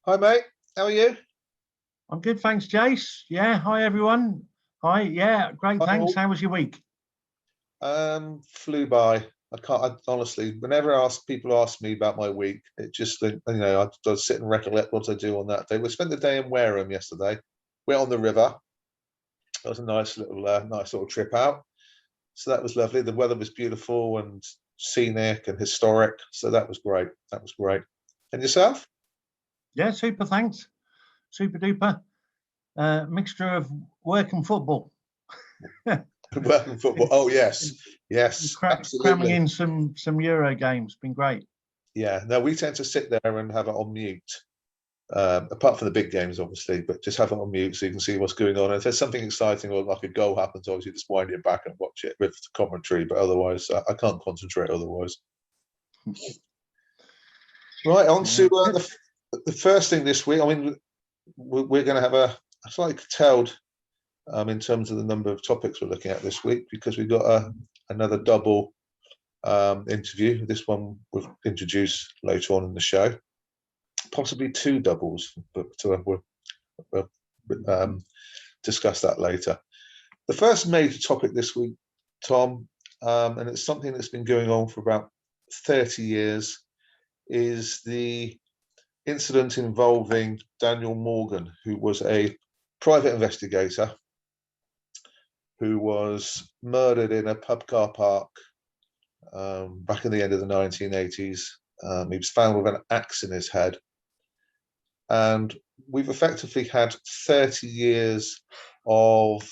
Hi, mate. How are you? I'm good, thanks, Jace. Yeah, hi everyone. Hi, yeah, great, Hi, thanks. all. How was your week? Flew by. Honestly, whenever people ask me about my week, it just, I sit and recollect what I do on that day. We spent the day in Wareham yesterday. Went on the river. It was a nice little trip out. So that was lovely. The weather was beautiful and scenic and historic. So that was great. That was great. And yourself? Yeah, super, thanks. Super duper. Mixture of work and football. Working football. Oh, yes. Yes, Cramming absolutely. in some Euro games. Been great. Yeah. No, we tend to sit there and have it on mute. Apart from the big games, obviously, but just have it on mute so you can see what's going on. And if there's something exciting or like a goal happens, obviously just wind it back and watch it with commentary. But otherwise, I can't concentrate otherwise. Right, on to Yeah, good. the first thing this week. I mean, we're going to have a slightly curtailed in terms of the number of topics we're looking at this week because we've got another double interview. This one we'll introduce later on in the show, possibly two doubles, but we'll discuss that later. The first major topic this week, Tom, and it's something that's been going on for about 30 years, is the incident involving Daniel Morgan, who was a private investigator who was murdered in a pub car park back in the end of the 1980s. He was found with an axe in his head. And we've effectively had 30 years of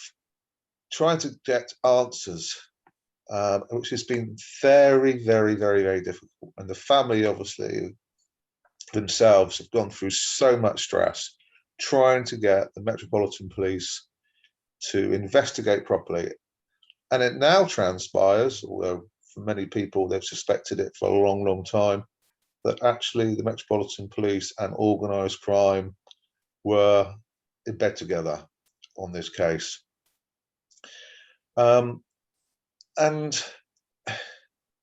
trying to get answers, which has been very, very, very, very difficult. And the family, obviously, themselves have gone through so much stress trying to get the Metropolitan Police to investigate properly. And it now transpires, although for many people they've suspected it for a long, long time, that actually the Metropolitan Police and organised crime were in bed together on this case. And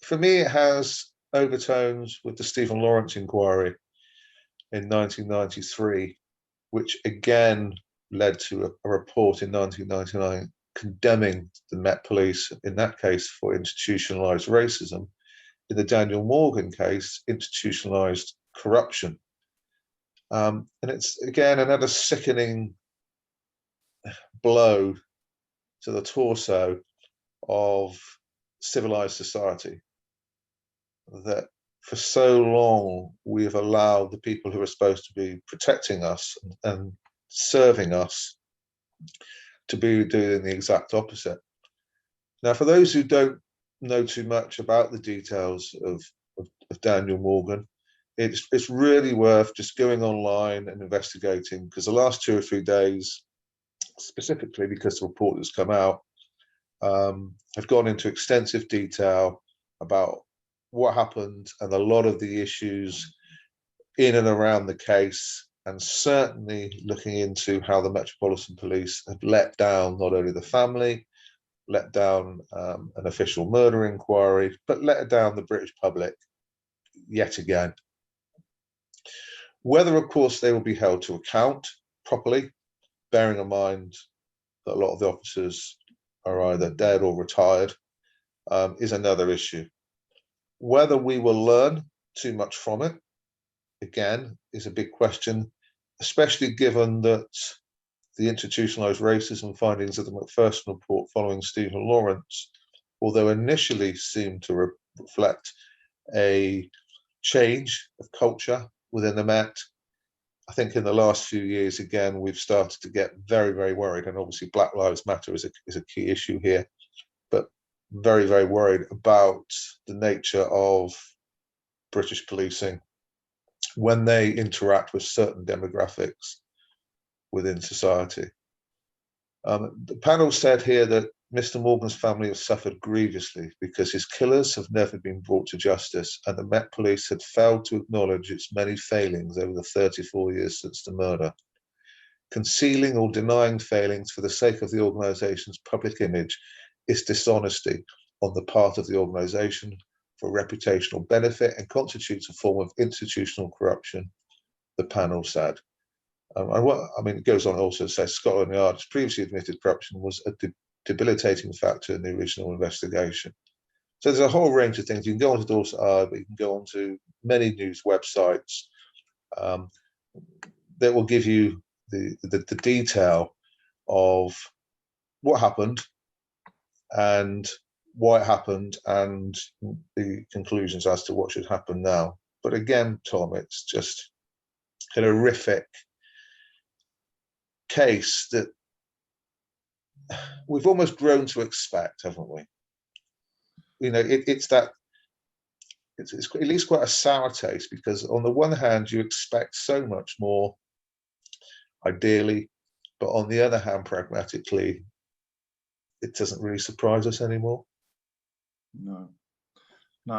for me, it has overtones with the Stephen Lawrence inquiry in 1993, which again led to a report in 1999 condemning the Met Police, in that case, for institutionalized racism. In the Daniel Morgan case, institutionalized corruption. And it's, again, another sickening blow to the torso of civilized society, that for so long we have allowed the people who are supposed to be protecting us and serving us to be doing the exact opposite. Now, for those who don't know too much about the details of Daniel Morgan, it's really worth just going online and investigating, because the last 2 or 3 days, specifically because the report has come out, have gone into extensive detail about what happened and a lot of the issues in and around the case, and certainly looking into how the Metropolitan Police have let down not only the family, let down an official murder inquiry, but let down the British public yet again. Whether, of course, they will be held to account properly, bearing in mind that a lot of the officers are either dead or retired, is another issue. Whether we will learn too much from it, again, is a big question, especially given that the institutionalized racism findings of the Macpherson report following Stephen Lawrence, although initially seemed to reflect a change of culture within the Met, I think in the last few years, again, we've started to get very, very worried. And obviously Black Lives Matter is a key issue here, but very, very worried about the nature of British policing when they interact with certain demographics within society. The panel said here that Mr. Morgan's family has suffered grievously because his killers have never been brought to justice, and the Met Police had failed to acknowledge its many failings over the 34 years since the murder. Concealing or denying failings for the sake of the organisation's public image is dishonesty on the part of the organisation for reputational benefit and constitutes a form of institutional corruption the panel said. And what I mean, it goes on also to say Scotland Yard has previously admitted corruption was a debilitating factor in the original investigation. So there's a whole range of things. You can go onto Dorset Eye, but you can go onto many news websites that will give you the detail of what happened and why it happened and the conclusions as to what should happen now. But again, Tom, it's just an horrific case that we've almost grown to expect, haven't we? You know, it's at least quite a sour taste, because on the one hand you expect so much more, ideally, but on the other hand, pragmatically, it doesn't really surprise us anymore. No,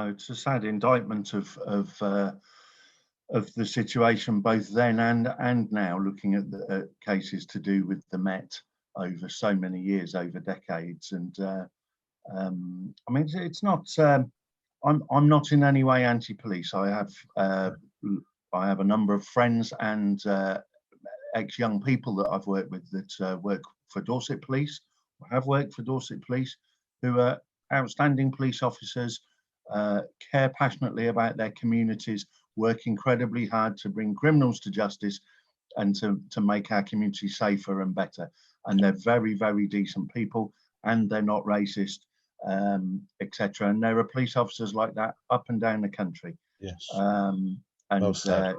it's a sad indictment of the situation both then and now, looking at the cases to do with the Met over so many years, over decades. And I mean, it's not. I'm not in any way anti-police. I have a number of friends and ex-young people that I've worked with that work for Dorset Police, or have worked for Dorset Police, who are outstanding police officers, care passionately about their communities, work incredibly hard to bring criminals to justice and to make our community safer and better. And they're very, very decent people, and they're not racist, etc. And there are police officers like that up and down the country. Yes. And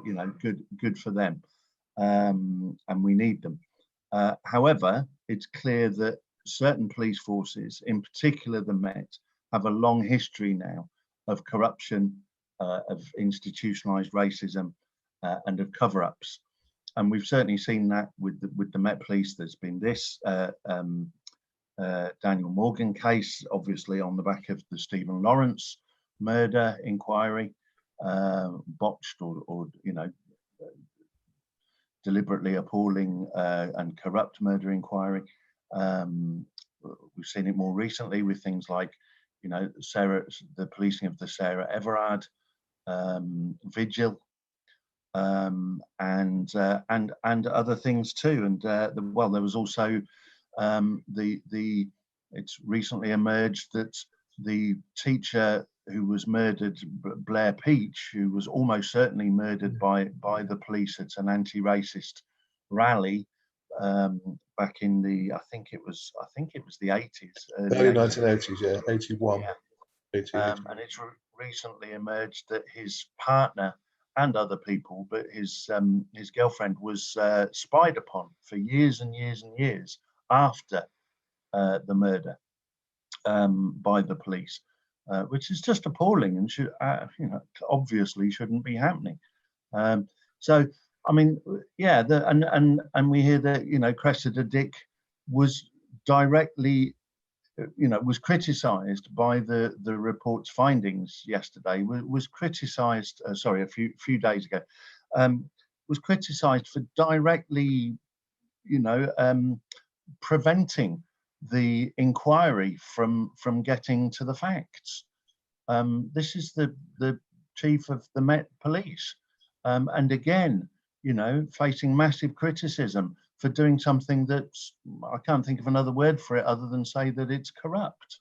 you know, good for them. And we need them. However, it's clear that certain police forces, in particular the Met, have a long history now of corruption, of institutionalized racism, and of cover-ups. And we've certainly seen that with the Met Police. There's been this Daniel Morgan case, obviously on the back of the Stephen Lawrence murder inquiry, botched or you know, deliberately appalling and corrupt murder inquiry. We've seen it more recently with things like, you know, the policing of the Sarah Everard vigil, and other things too. And well, there was also it's recently emerged that the teacher who was murdered, Blair Peach, who was almost certainly murdered by the police at an anti-racist rally back in the, I think it was the 80s, early 1980s, yeah, 81. Yeah. 80. And it's recently emerged that his partner and other people, but his girlfriend was spied upon for years and years and years after the murder by the police, which is just appalling and should, you know, obviously shouldn't be happening. So, I mean, yeah, and we hear that, you know, Cressida Dick was directly, you know, was criticised by the report's findings yesterday. Was criticised, sorry, a few days ago, was criticised for directly, you know, preventing the inquiry from getting to the facts. This is the chief of the Met Police, and again, you know, facing massive criticism for doing something that's, I can't think of another word for it other than say that it's corrupt.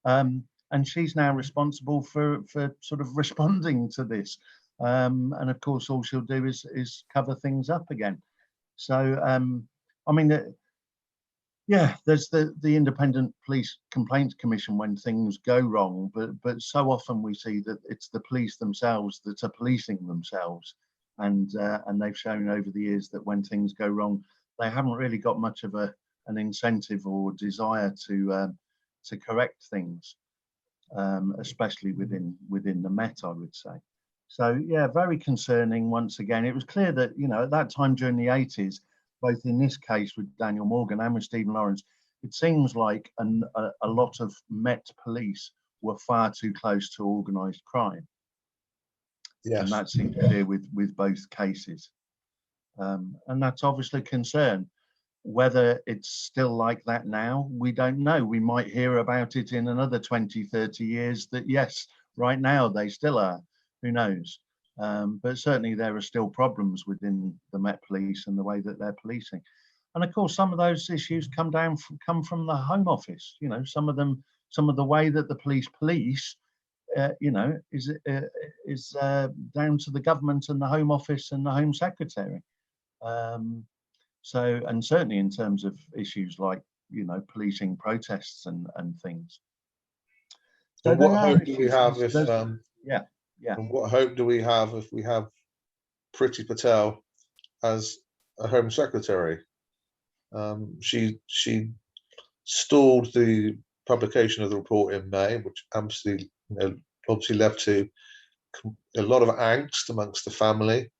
And she's now responsible for sort of responding to this. And of course, all she'll do is cover things up again. So, I mean, yeah, there's the Independent Police Complaints Commission when things go wrong, but so often we see that it's the police themselves that are policing themselves. And they've shown over the years that when things go wrong, they haven't really got much of an incentive or desire to correct things, especially within the Met, I would say. So yeah, very concerning. Once again, it was clear that, you know, at that time during the 80s, both in this case with Daniel Morgan and with Stephen Lawrence, it seems like a lot of Met police were far too close to organised crime. Yes. And that seemed clear with both cases. And that's obviously a concern. Whether it's still like that now, we don't know. We might hear about it in another 20, 30 years that yes, right now they still are. Who knows? But certainly there are still problems within the Met Police and the way that they're policing. And of course, some of those issues come from the Home Office. You know, some of the way that the police police, is down to the government and the Home Office and the Home Secretary. And certainly in terms of issues like, policing protests and things. So what hope do we have if yeah. And what hope do we have if we have Priti Patel as a Home Secretary? She stalled the publication of the report in May, which obviously led to a lot of angst amongst the family.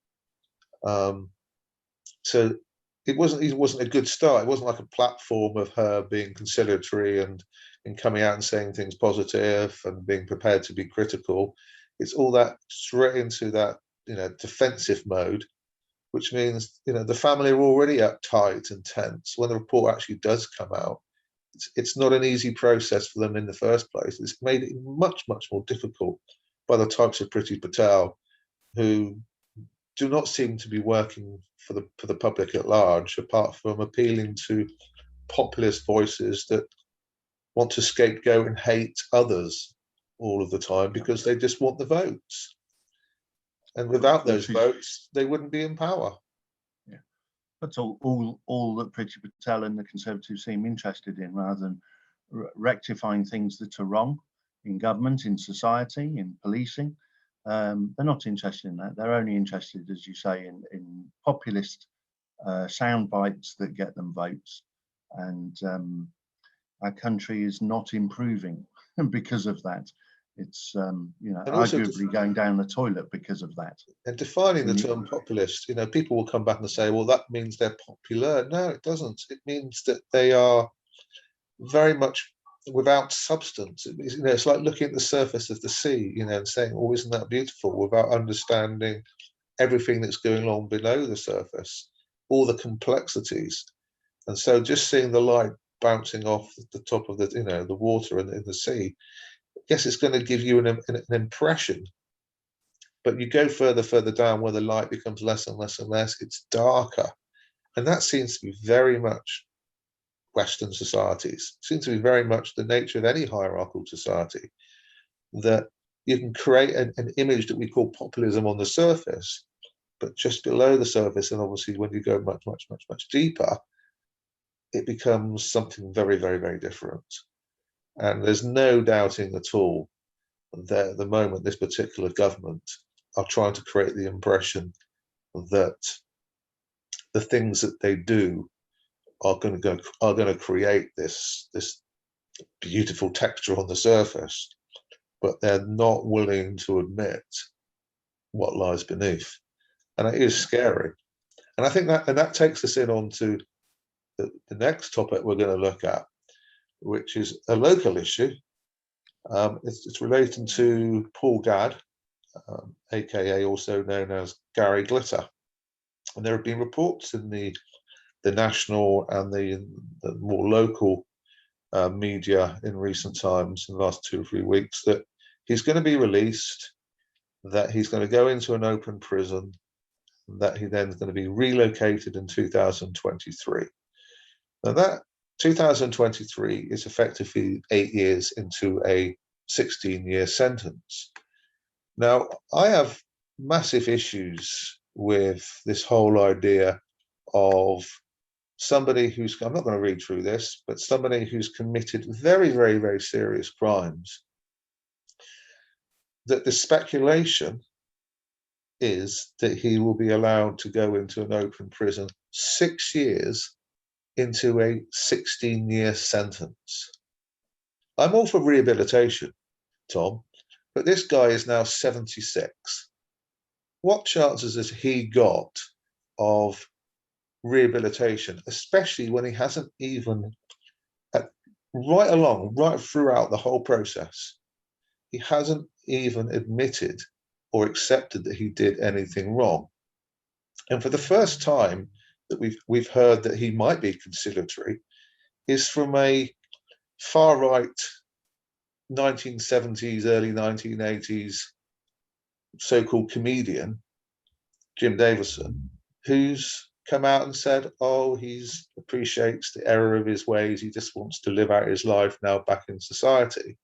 So it wasn't a good start. It wasn't like a platform of her being conciliatory and coming out and saying things positive and being prepared to be critical. It's all that straight into that defensive mode, which means the family are already uptight and tense. When the report actually does come out, it's not an easy process for them in the first place. It's made it much, much more difficult by the types of Priti Patel who do not seem to be working for the public at large, apart from appealing to populist voices that want to scapegoat and hate others all of the time because they just want the votes. And without those votes, they wouldn't be in power. Yeah, that's all that Priti Patel and the Conservatives seem interested in, rather than rectifying things that are wrong in government, in society, in policing. They're not interested in that. They're only interested, as you say, in populist sound bites that get them votes. And our country is not improving because of that. It's arguably going down the toilet because of that. And defining the term populist, people will come back and say, well, that means they're popular. No, it doesn't. It means that they are very much without substance. It's like looking at the surface of the sea, and saying, oh, isn't that beautiful, without understanding everything that's going on below the surface, all the complexities. And so just seeing the light bouncing off the top of the water and in the sea, yes, it's going to give you an impression, but you go further down where the light becomes less and less and less, it's darker. And that seems to be very much Western societies. It seems to be very much the nature of any hierarchical society, that you can create an image that we call populism on the surface, but just below the surface, and obviously when you go much, much, much, much deeper, it becomes something very, very, very different. And there's no doubting at all that at the moment this particular government are trying to create the impression that the things that they do are going to create this beautiful texture on the surface, but they're not willing to admit what lies beneath, and it is scary. And I think that takes us in onto the next topic we're going to look at, which is a local issue. It's relating to Paul Gadd, aka also known as Gary Glitter. And there have been reports in the national and the more local media in recent times, in the last 2 or 3 weeks, that he's going to be released, that he's going to go into an open prison, that he then is going to be relocated in 2023. Now that 2023 is effectively 8 years into a 16-year sentence. Now, I have massive issues with this whole idea of somebody who's, I'm not going to read through this, but somebody who's committed very, very, very serious crimes, that the speculation is that he will be allowed to go into an open prison 6 years into a 16-year sentence. I'm all for rehabilitation, Tom, but this guy is now 76. What chances has he got of rehabilitation, especially when he hasn't even, right throughout the whole process, he hasn't even admitted or accepted that he did anything wrong. And for the first time that we've heard that he might be conciliatory is from a far-right 1970s, early 1980s so-called comedian, Jim Davison, who's come out and said, oh, he appreciates the error of his ways. He just wants to live out his life now back in society.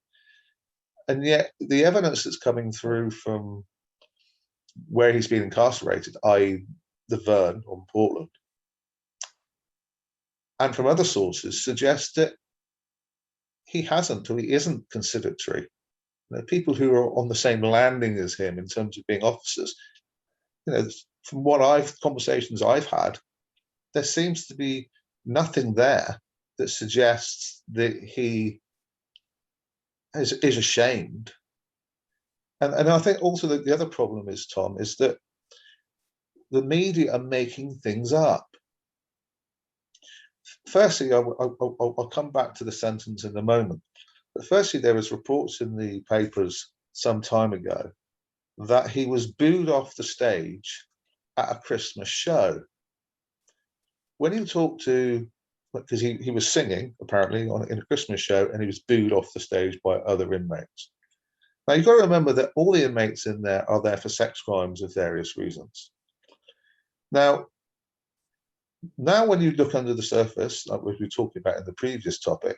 And yet the evidence that's coming through from where he's been incarcerated, i.e. the Verne on Portland, and from other sources suggests that he hasn't, or he isn't conciliatory. People who are on the same landing as him in terms of being officers, from what conversations I've had, there seems to be nothing there that suggests that he is ashamed. And I think also that the other problem is, Tom, is that the media are making things up. Firstly, I'll come back to the sentence in a moment. But firstly, there was reports in the papers some time ago that he was booed off the stage at a Christmas show. When you talk to, because he was singing apparently in a Christmas show, and he was booed off the stage by other inmates. Now you've got to remember that all the inmates in there are there for sex crimes of various reasons. Now when you look under the surface, like we were talking about in the previous topic,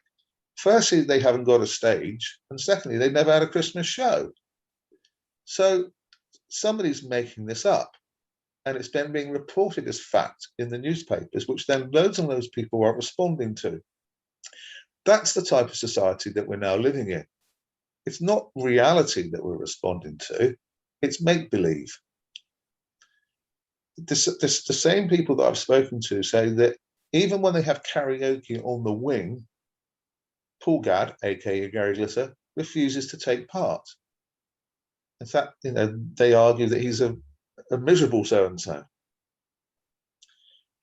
firstly, they haven't got a stage, and secondly, they've never had a Christmas show. So somebody's making this up, and it's then being reported as fact in the newspapers, which then loads and loads of people are responding to. That's the type of society that we're now living in. It's not reality that we're responding to, it's make-believe. The same people that I've spoken to say that even when they have karaoke on the wing, Paul Gadd, aka Gary Glitter, refuses to take part. In fact, they argue that he's a miserable so-and-so.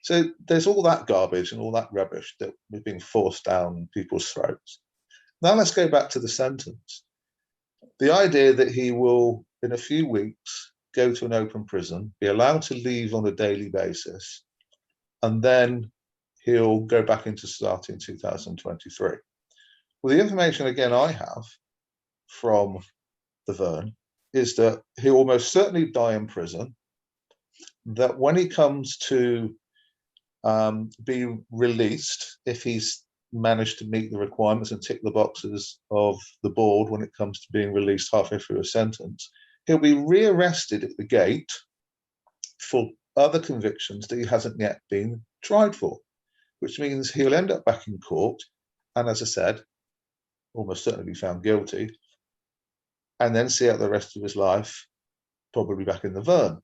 So there's all that garbage and all that rubbish that was being forced down people's throats. Now let's go back to the sentence. The idea that he will, in a few weeks, go to an open prison, be allowed to leave on a daily basis, and then he'll go back into society in 2023. Well, the information, again, I have from the Verne is that he'll almost certainly die in prison, that when he comes to be released, if he's managed to meet the requirements and tick the boxes of the board when it comes to being released halfway through a sentence, he'll be rearrested at the gate for other convictions that he hasn't yet been tried for, which means he'll end up back in court and, as I said, almost certainly be found guilty, and then see out the rest of his life probably back in the Verne.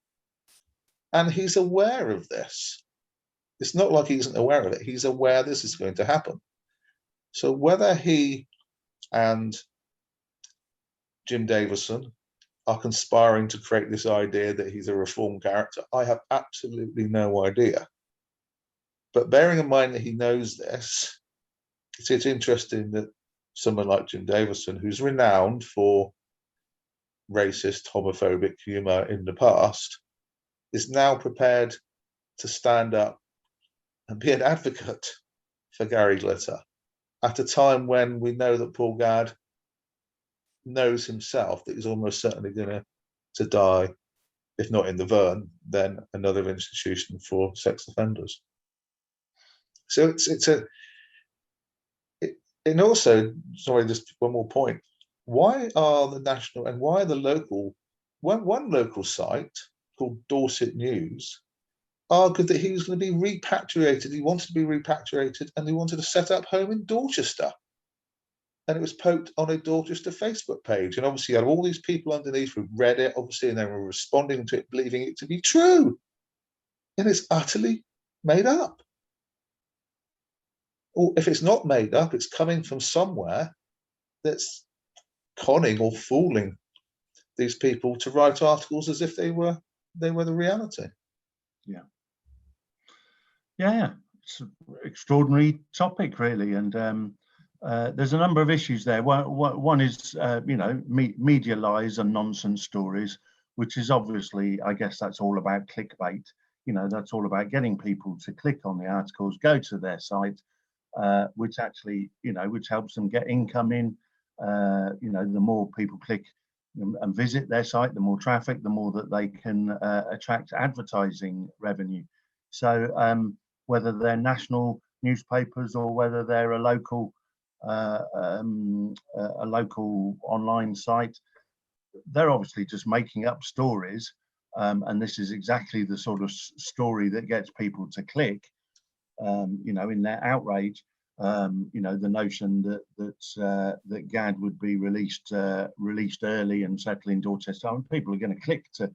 And he's aware of this. It's not like he isn't aware of it. He's aware this is going to happen. So whether he and Jim Davison are conspiring to create this idea that he's a reformed character, I have absolutely no idea. But bearing in mind that he knows this, it's interesting that someone like Jim Davison, who's renowned for racist, homophobic humour in the past, is now prepared to stand up and be an advocate for Gary Glitter at a time when we know that Paul Gadd knows himself that he's almost certainly going to die, if not in the Verne, then another institution for sex offenders. So and also, sorry, just one more point. Why are the national and why are the local, one local site called Dorset News argued that he was going to be repatriated. He wanted to be repatriated and he wanted to set up home in Dorchester. And it was poked on a Dorchester Facebook page. And obviously you had all these people underneath who read it, obviously, and they were responding to it, believing it to be true. And it's utterly made up. Or if it's not made up, it's coming from somewhere that's conning or fooling these people to write articles as if they were the reality. Yeah, it's an extraordinary topic, really, and there's a number of issues there. One is, media lies and nonsense stories, which is obviously, I guess, that's all about clickbait. That's all about getting people to click on the articles, go to their site, which actually, which helps them get income in. The more people click and visit their site, the more traffic, the more that they can attract advertising revenue. So whether they're national newspapers or whether they're a local online site, they're obviously just making up stories, and this is exactly the sort of story that gets people to click. In their outrage, the notion that GAD would be released early and settle in Dorchester, and people are going to click to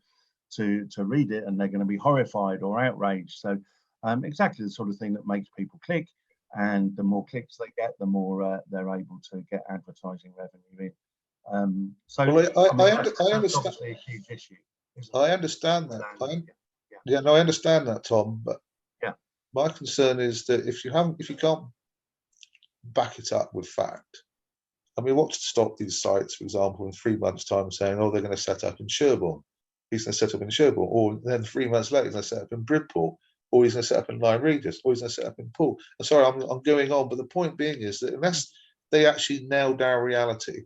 read it, and they're going to be horrified or outraged. So exactly the sort of thing that makes people click, and the more clicks they get, the more they're able to get advertising revenue in. I understand. Obviously a huge issue. I understand that. I understand that, Tom. But yeah, my concern is that if you can't back it up with fact, I mean, what's to stop these sites, for example, in 3 months' time saying, "Oh, they're going to set up in Sherborne." He's going to set up in Sherborne, or then 3 months later, he's going to set up in Bridport, or he's going to set up in Lyme Regis, or he's going to set up in Poole. I'm sorry, I'm going on, but the point being is that unless they actually nail down reality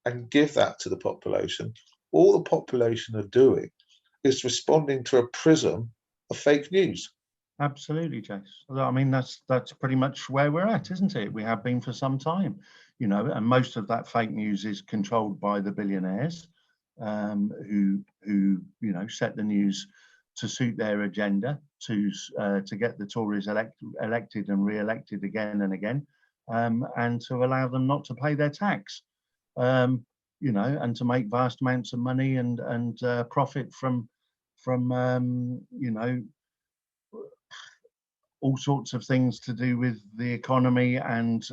and give that to the population, all the population are doing is responding to a prism of fake news. Absolutely, Jace. I mean, that's pretty much where we're at, isn't it? We have been for some time, and most of that fake news is controlled by the billionaires, who set the news to suit their agenda, to get the Tories elected and re-elected again and again, and to allow them not to pay their tax, and to make vast amounts of money and profit from all sorts of things to do with the economy and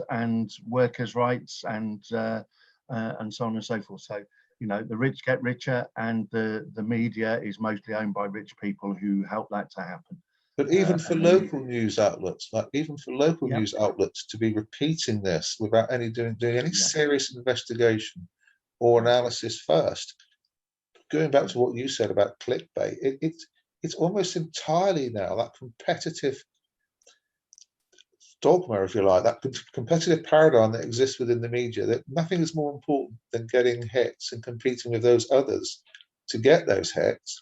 workers' rights and so on and so forth. So the rich get richer, and the media is mostly owned by rich people who help that to happen. But even for local news outlets, news outlets to be repeating this without doing any serious investigation or analysis first, going back to what you said about clickbait, it's almost entirely now that competitive dogma, if you like, that competitive paradigm that exists within the media, that nothing is more important than getting hits and competing with those others to get those hits,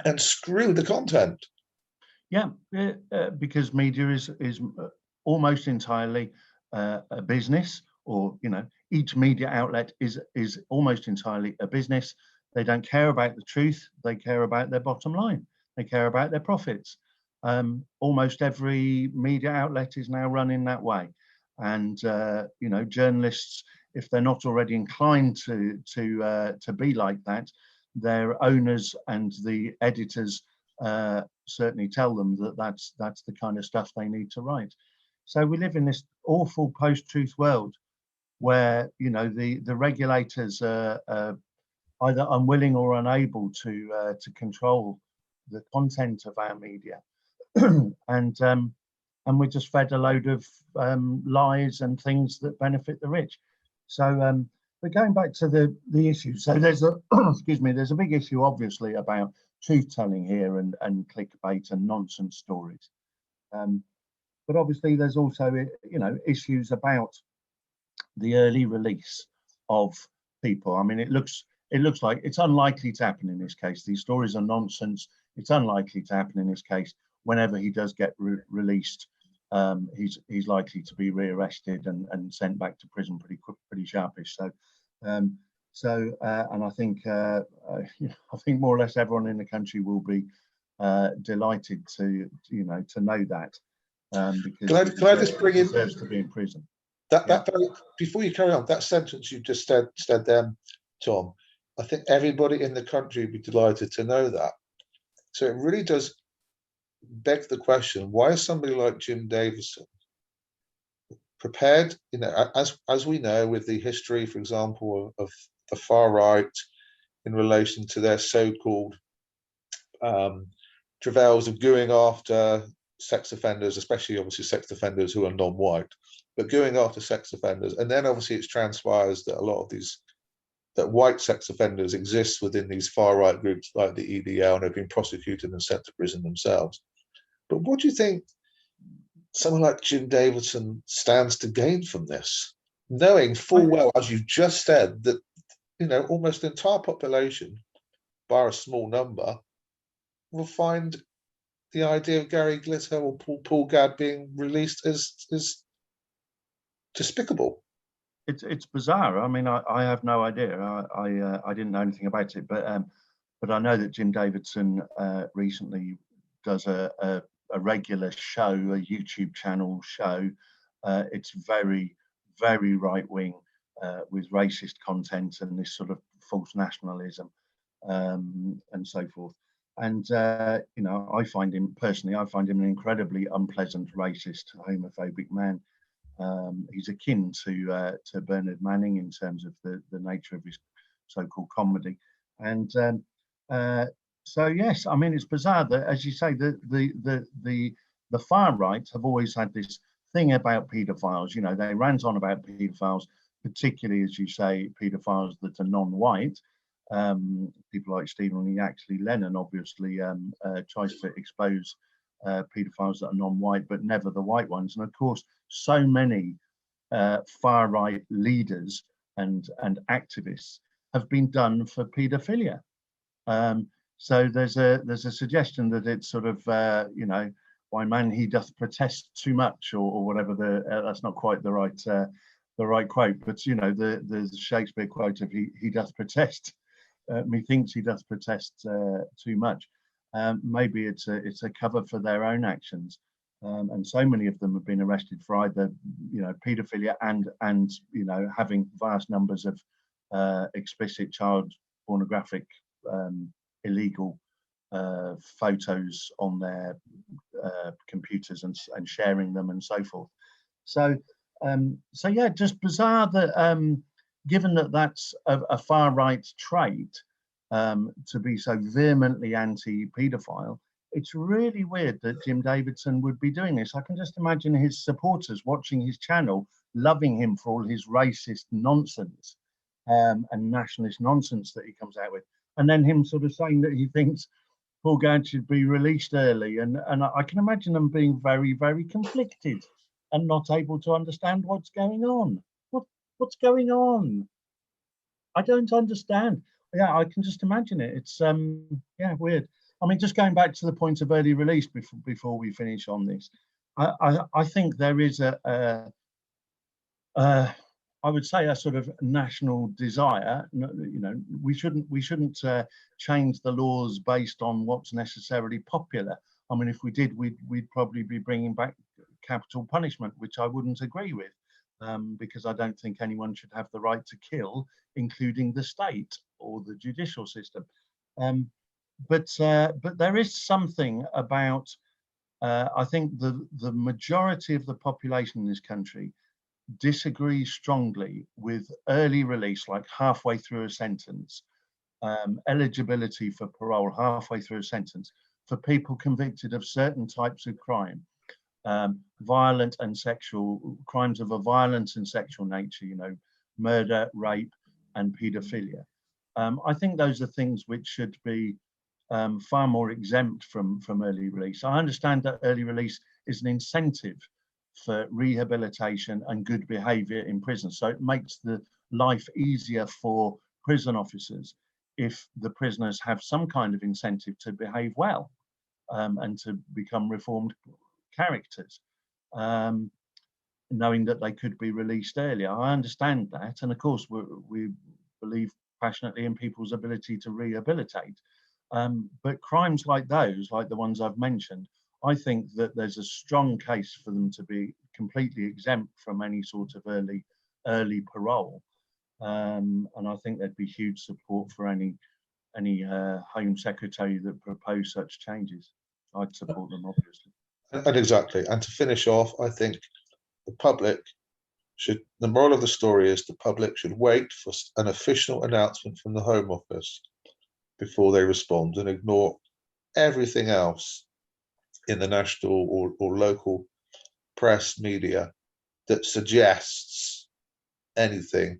and screw the content. Yeah, because media is almost entirely a business, or each media outlet is almost entirely a business. They don't care about the truth. They care about their bottom line. They care about their profits. Almost every media outlet is now run in that way, and journalists, if they're not already inclined to be like that, their owners and the editors certainly tell them that that's the kind of stuff they need to write. So we live in this awful post-truth world where the regulators are either unwilling or unable to control the content of our media. and we're just fed a load of lies and things that benefit the rich. So but going back to the issue, so there's a there's a big issue obviously about truth telling here and clickbait and nonsense stories, but obviously there's also issues about the early release of people. I mean, it looks like it's unlikely to happen in this case. These stories are nonsense. It's unlikely to happen in this case. Whenever he does get released, he's likely to be rearrested and sent back to prison pretty sharpish. So, and I think more or less everyone in the country will be delighted to know that, because can I just bring in, deserves to be in prison. That before you carry on, that sentence you just said there, Tom, I think everybody in the country would be delighted to know that. So it really does beg the question: why is somebody like Jim Davison prepared? As we know, with the history, for example, of the far right in relation to their so-called travails of going after sex offenders, especially obviously sex offenders who are non-white, but going after sex offenders, and then obviously it transpires that a lot of that white sex offenders exist within these far right groups like the EDL and have been prosecuted and sent to prison themselves. But what do you think someone like Jim Davison stands to gain from this, knowing full well, as you've just said, that almost the entire population, bar a small number, will find the idea of Gary Glitter or Paul Gadd being released as despicable. It's bizarre. I mean, I have no idea. I didn't know anything about it, but I know that Jim Davidson recently does a regular show, a YouTube channel show. It's very, very right wing, with racist content and this sort of false nationalism, and so forth. And I find him an incredibly unpleasant, racist, homophobic man. He's akin to Bernard Manning in terms of the nature of his so-called comedy, and so yes, I mean it's bizarre that, as you say, the far right have always had this thing about paedophiles. They rant on about paedophiles, particularly, as you say, paedophiles that are non-white. People like Stephen Lee, actually Lennon, obviously tries to expose paedophiles that are non-white, but never the white ones. And of course, so many far-right leaders and activists have been done for paedophilia. So there's a suggestion that it's sort of why man he doth protest too much, or whatever. That's not quite the right quote, but the Shakespeare quote of he doth protest. Methinks he doth protest too much. Maybe it's a cover for their own actions, and so many of them have been arrested for either paedophilia and having vast numbers of explicit child pornographic illegal photos on their computers and sharing them and so forth. So yeah, just bizarre that given that that's a far right trait, to be so vehemently anti-paedophile, it's really weird that Jim Davidson would be doing this. I can just imagine his supporters watching his channel, loving him for all his racist nonsense and nationalist nonsense that he comes out with, and then him sort of saying that he thinks Paul Gadd should be released early, and I can imagine them being very, very conflicted and not able to understand what's going on. What's going on? I don't understand. Yeah, I can just imagine it. It's weird. I mean, just going back to the point of early release before we finish on this, I think there is I would say a sort of national desire. We shouldn't change the laws based on what's necessarily popular. I mean, if we did, we'd probably be bringing back capital punishment, which I wouldn't agree with, because I don't think anyone should have the right to kill, including the state or the judicial system. But there is something about, I think the majority of the population in this country disagrees strongly with early release, like halfway through a sentence, eligibility for parole halfway through a sentence for people convicted of certain types of crime, violent and sexual crimes of a violent and sexual nature, murder, rape, and paedophilia. I think those are things which should be far more exempt from early release. I understand that early release is an incentive for rehabilitation and good behaviour in prison. So it makes the life easier for prison officers if the prisoners have some kind of incentive to behave well, and to become reformed characters, knowing that they could be released earlier. I understand that. And of course, we believe passionately in people's ability to rehabilitate. But crimes like those, like the ones I've mentioned, I think that there's a strong case for them to be completely exempt from any sort of early parole. And I think there'd be huge support for any Home Secretary that proposed such changes. I'd support them, obviously. And exactly. And to finish off, I think the moral of the story is the public should wait for an official announcement from the Home Office before they respond, and ignore everything else in the national or local press media that suggests anything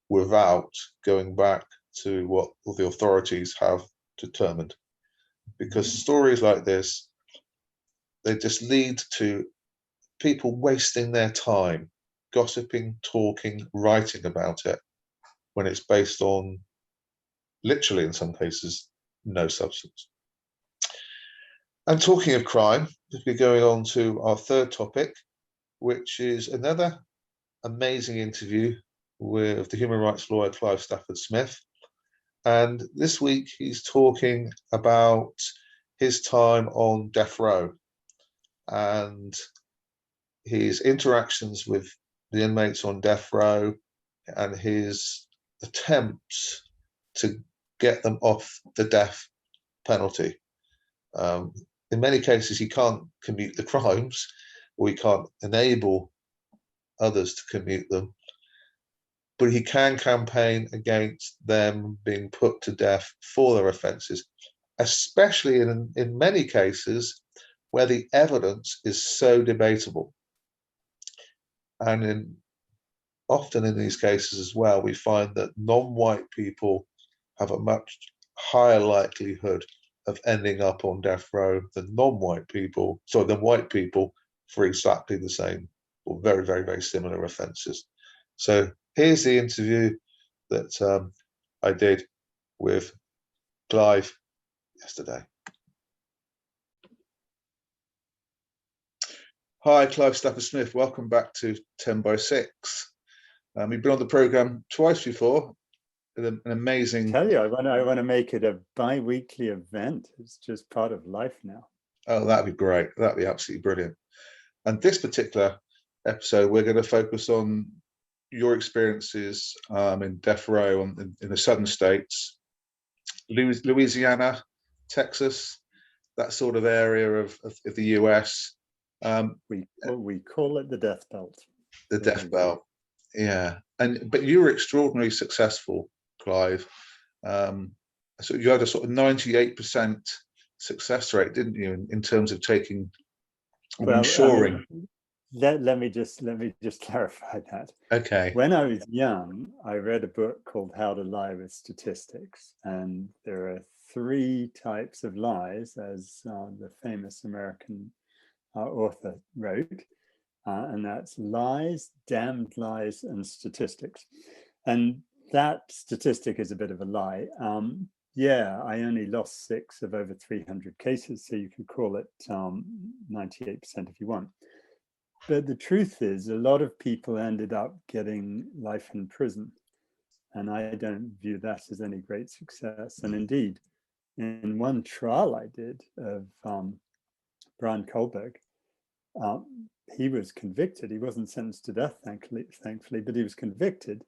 without going back to what the authorities have determined. Because stories like this, they just lead to people wasting their time gossiping, talking, writing about it, when it's based on, literally in some cases, no substance. And talking of crime, we're going on to our third topic, which is another amazing interview with the human rights lawyer Clive Stafford Smith. And this week he's talking about his time on death row and his interactions with the inmates on death row and his attempts to get them off the death penalty. In many cases, he can't commute the crimes, or he can't enable others to commute them, but he can campaign against them being put to death for their offences, especially in many cases where the evidence is so debatable. And often in these cases as well, we find that non-white people have a much higher likelihood of ending up on death row than white people for exactly the same or very, very, very similar offences. So here's the interview that I did with Clive yesterday. Hi, Clive Stafford Smith. Welcome back to 10 by 6. You've been on the programme twice before. An amazing. I tell you, I want to make it a bi-weekly event. It's just part of life now. Oh, that'd be great. That'd be absolutely brilliant. And this particular episode, we're going to focus on your experiences in death row in the southern states, Louisiana, Texas, that sort of area of the US. We call it the Death Belt. The Death Belt, yeah. But you were extraordinarily successful, Clive. So you had a sort of 98% success rate, didn't you, in terms of taking, ensuring. Let me just clarify that. Okay. When I was young, I read a book called How to Lie with Statistics, and there are 3 types of lies, as the famous American author wrote, and that's lies, damned lies, and statistics. And that statistic is a bit of a lie. Yeah, I only lost 6 of over 300 cases, so you could call it 98% if you want. But the truth is, a lot of people ended up getting life in prison, and I don't view that as any great success. And indeed, in one trial I did of Brian Kohlberg, he was convicted. He wasn't sentenced to death, thankfully, but he was convicted,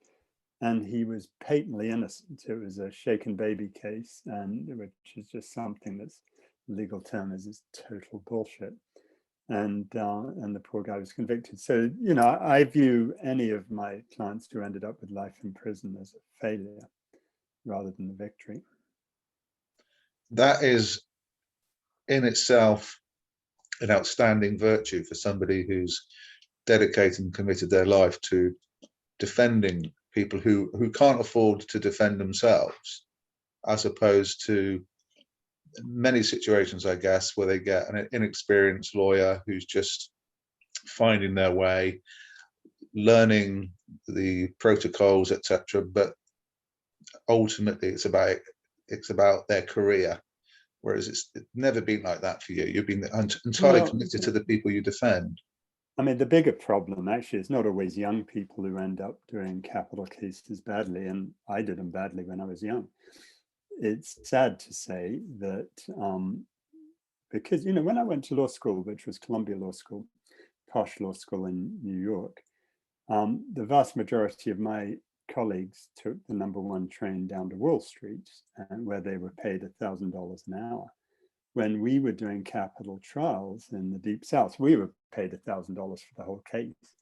and he was patently innocent. It was a shaken baby case, and which is just something that's legal term is total bullshit. And the poor guy was convicted. So, you know, I view any of my clients who ended up with life in prison as a failure rather than a victory. That is in itself an outstanding virtue for somebody who's dedicated and committed their life to defending people who can't afford to defend themselves, as opposed to many situations, I guess, where they get an inexperienced lawyer who's just finding their way, learning the protocols, etc. But ultimately, it's about their career. Whereas it's never been like that for you. You've been entirely committed to the people you defend. I mean, the bigger problem actually is not always young people who end up doing capital cases badly, and I did them badly when I was young. It's sad to say that because, you know, when I went to law school, which was Columbia Law School, posh law school in New York, the vast majority of my colleagues took the #1 train down to Wall Street, where they were paid $1,000 an hour. When we were doing capital trials in the Deep South, we were paid $1,000 for the whole case.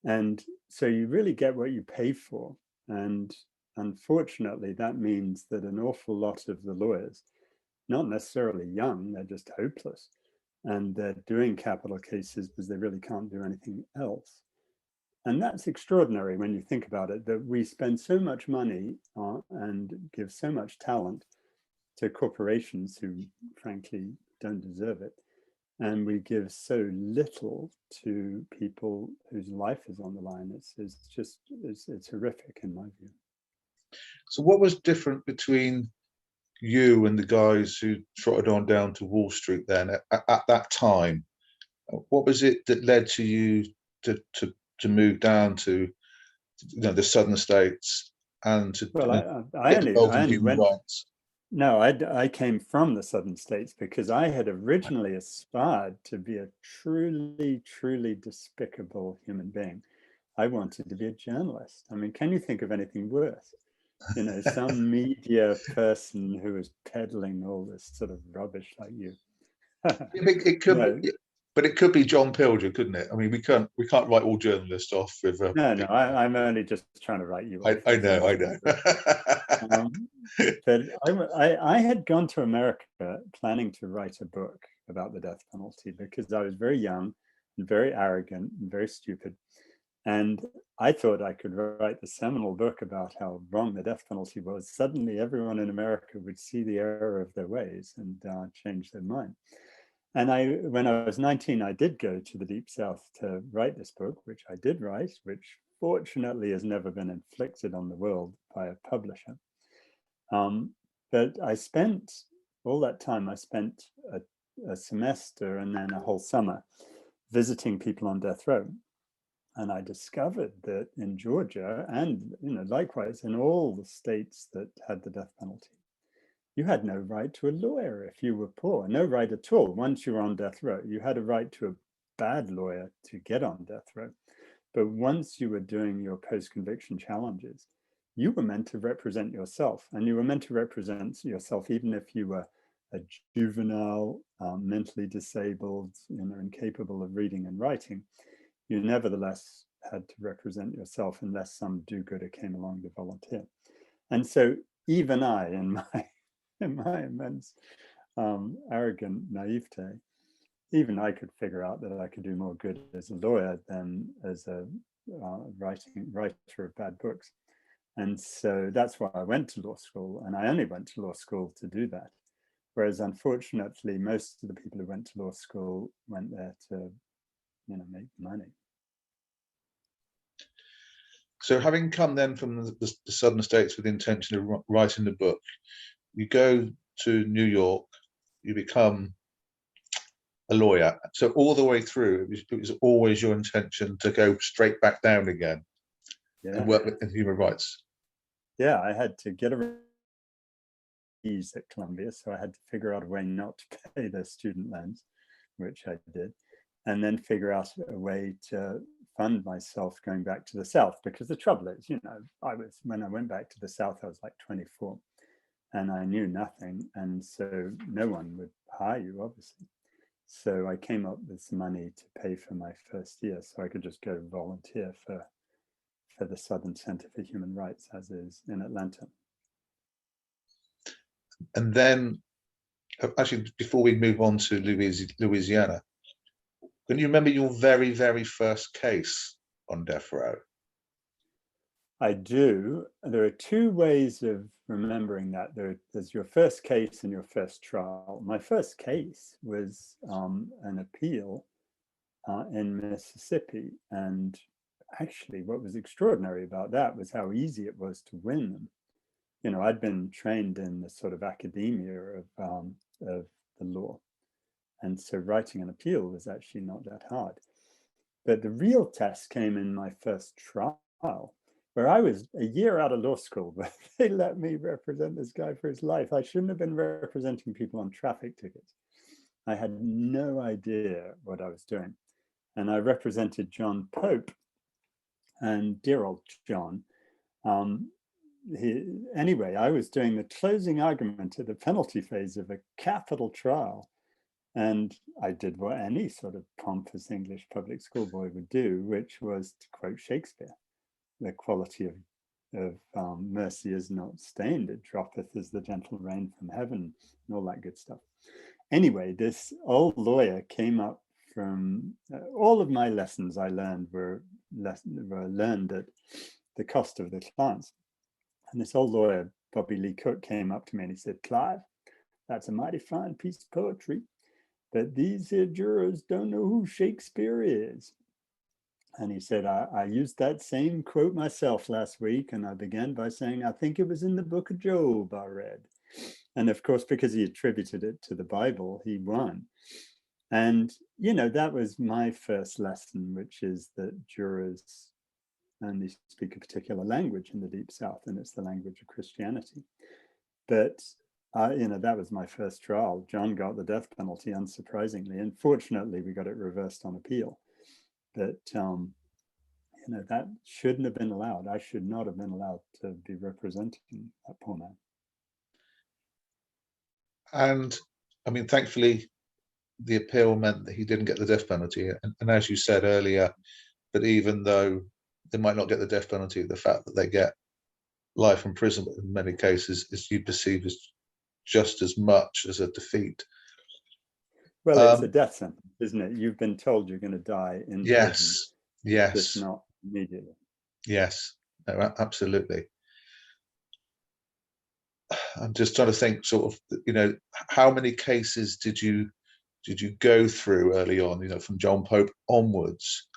And so you really get what you pay for. And unfortunately, that means that an awful lot of the lawyers, not necessarily young, they're just hopeless. And they're doing capital cases because they really can't do anything else. And that's extraordinary when you think about it, that we spend so much money and give so much talent to corporations who frankly don't deserve it. And we give so little to people whose life is on the line. It's horrific in my view. So what was different between you and the guys who trotted on down to Wall Street then at that time? What was it that led to you to move down to the southern states and to Well, get involved I in only human went. rights? No, I came from the southern states because I had originally aspired to be a truly, truly despicable human being. I wanted to be a journalist. I mean, can you think of anything worse? You know, some media person who is peddling all this sort of rubbish like you. It could, No, but it could be John Pilger, couldn't it? I mean, we can't write all journalists off with. no, I'm only just trying to write you off. I know, I know. But I had gone to America planning to write a book about the death penalty because I was very young and very arrogant and very stupid. And I thought I could write the seminal book about how wrong the death penalty was. Suddenly, everyone in America would see the error of their ways and change their mind. And when I was 19, I did go to the Deep South to write this book, which I did write, which fortunately has never been inflicted on the world by a publisher. But I spent all that time, I spent a semester and then a whole summer visiting people on death row. And I discovered that in Georgia and likewise in all the states that had the death penalty, you had no right to a lawyer if you were poor, no right at all. Once you were on death row, you had a right to a bad lawyer to get on death row. But once you were doing your post-conviction challenges, you were meant to represent yourself, and you were meant to represent yourself even if you were a juvenile, mentally disabled, incapable of reading and writing. You nevertheless had to represent yourself unless some do-gooder came along to volunteer. And so even I, in my immense arrogant naivete, even I could figure out that I could do more good as a lawyer than as a writer of bad books. And so that's why I went to law school, and I only went to law school to do that. Whereas unfortunately, most of the people who went to law school went there to, make money. So having come then from the southern states with the intention of writing the book, you go to New York, you become a lawyer. So all the way through, it was always your intention to go straight back down again and work with human rights. Yeah, I had to get a fees at Columbia, so I had to figure out a way not to pay their student loans, which I did, and then figure out a way to fund myself going back to the South. Because the trouble is, when I went back to the South, I was like 24, and I knew nothing, and so no one would hire you, obviously. So I came up with some money to pay for my first year, so I could just go volunteer for the Southern Center for Human Rights, as is in Atlanta. And then, actually, before we move on to Louisiana, can you remember your very, very first case on death row? I do. There are two ways of remembering that. There's your first case and your first trial. My first case was an appeal in Mississippi. And actually, what was extraordinary about that was how easy it was to win them. I'd been trained in the sort of academia of the law. And so writing an appeal was actually not that hard. But the real test came in my first trial, where I was a year out of law school, but they let me represent this guy for his life. I shouldn't have been representing people on traffic tickets. I had no idea what I was doing. And I represented John Pope, and dear old John. Anyway, I was doing the closing argument at the penalty phase of a capital trial. And I did what any sort of pompous English public school boy would do, which was to quote Shakespeare. The quality of mercy is not stained, it droppeth as the gentle rain from heaven, and all that good stuff. Anyway, this old lawyer came up from all of my lessons I learned were learned at the cost of the clients. And this old lawyer, Bobby Lee Cook, came up to me and he said, "Clive, that's a mighty fine piece of poetry, but these here jurors don't know who Shakespeare is." And he said, I used that same quote myself last week, and I began by saying, I think it was in the book of Job I read. And of course, because he attributed it to the Bible, he won. And, you know, that was my first lesson, which is that jurors only speak a particular language in the Deep South, and it's the language of Christianity. But, you know, that was my first trial. John got the death penalty, unsurprisingly. And fortunately, we got it reversed on appeal. But, you know, that shouldn't have been allowed. I should not have been allowed to be representing that poor man. And I mean, thankfully, the appeal meant that he didn't get the death penalty. And as you said earlier, that even though they might not get the death penalty, the fact that they get life imprisonment in many cases is you perceive as just as much as a defeat. Well, it's a death sentence, isn't it? You've been told you're going to die in prison. Yes. Just not immediately. Yes, no, absolutely. I'm just trying to think, sort of, you know, how many cases did you go through early on, you know, from John Pope onwards,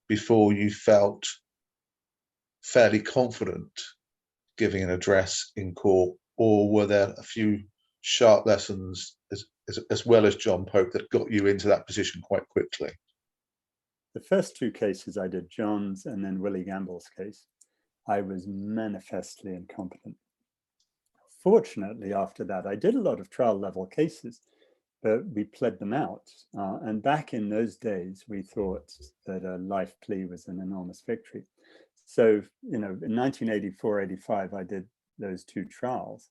before you felt fairly confident giving an address in court, or were there a few sharp lessons as well as John Pope that got you into that position quite quickly? The first two cases I did, John's and then Willie Gamble's case, I was manifestly incompetent. Fortunately, after that, I did a lot of trial level cases, but we pled them out. And back in those days, we thought that a life plea was an enormous victory. So, you know, in 1984, 85, I did those two trials.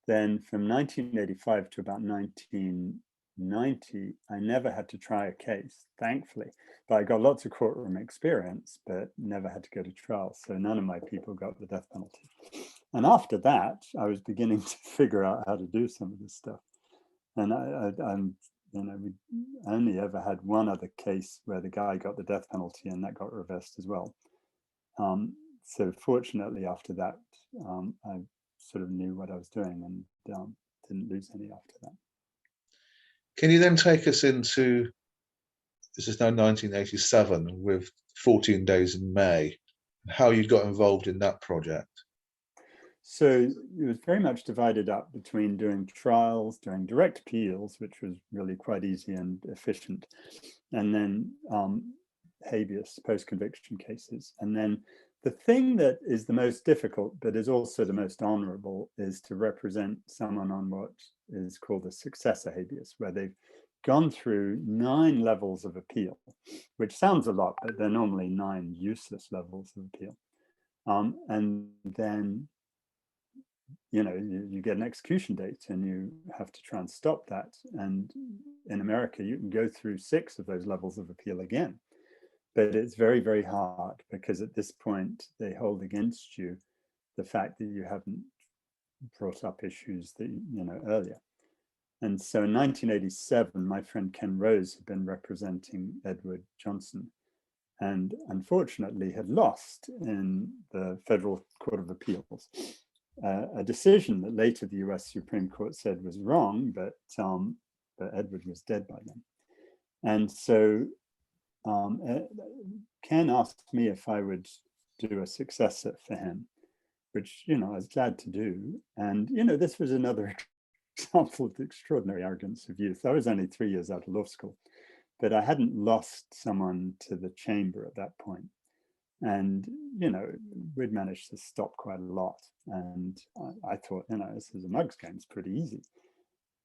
Then from 1985 to about 1990, I never had to try a case, thankfully. But I got lots of courtroom experience, but never had to go to trial. So none of my people got the death penalty. And after that, I was beginning to figure out how to do some of this stuff. And I'm, you know, we only ever had one other case where the guy got the death penalty, and that got reversed as well. So fortunately, after that, I sort of knew what I was doing and didn't lose any after that. Can you then take us into, this is now 1987, with 14 Days in May, how you got involved in that project? So it was very much divided up between doing trials, doing direct appeals, which was really quite easy and efficient, and then habeas, post-conviction cases. And then the thing that is the most difficult, but is also the most honorable, is to represent someone on what is called a successor habeas, where they've gone through 9 levels of appeal, which sounds a lot, but they're normally 9 useless levels of appeal. And then, you know, you get an execution date and you have to try and stop that. And in America, you can go through 6 of those levels of appeal again. But it's very, very hard, because at this point, they hold against you the fact that you haven't brought up issues that, you know, earlier. And so in 1987, my friend Ken Rose had been representing Edward Johnson, and unfortunately had lost in the Federal Court of Appeals. A decision that later the US Supreme Court said was wrong, but Edward was dead by then. And so Ken asked me if I would do a successor for him, which, you know, I was glad to do. And, you know, this was another example of the extraordinary arrogance of youth. I was only 3 years out of law school, but I hadn't lost someone to the chamber at that point. And, you know, we'd managed to stop quite a lot. And I thought, you know, this is a mugs game, it's pretty easy.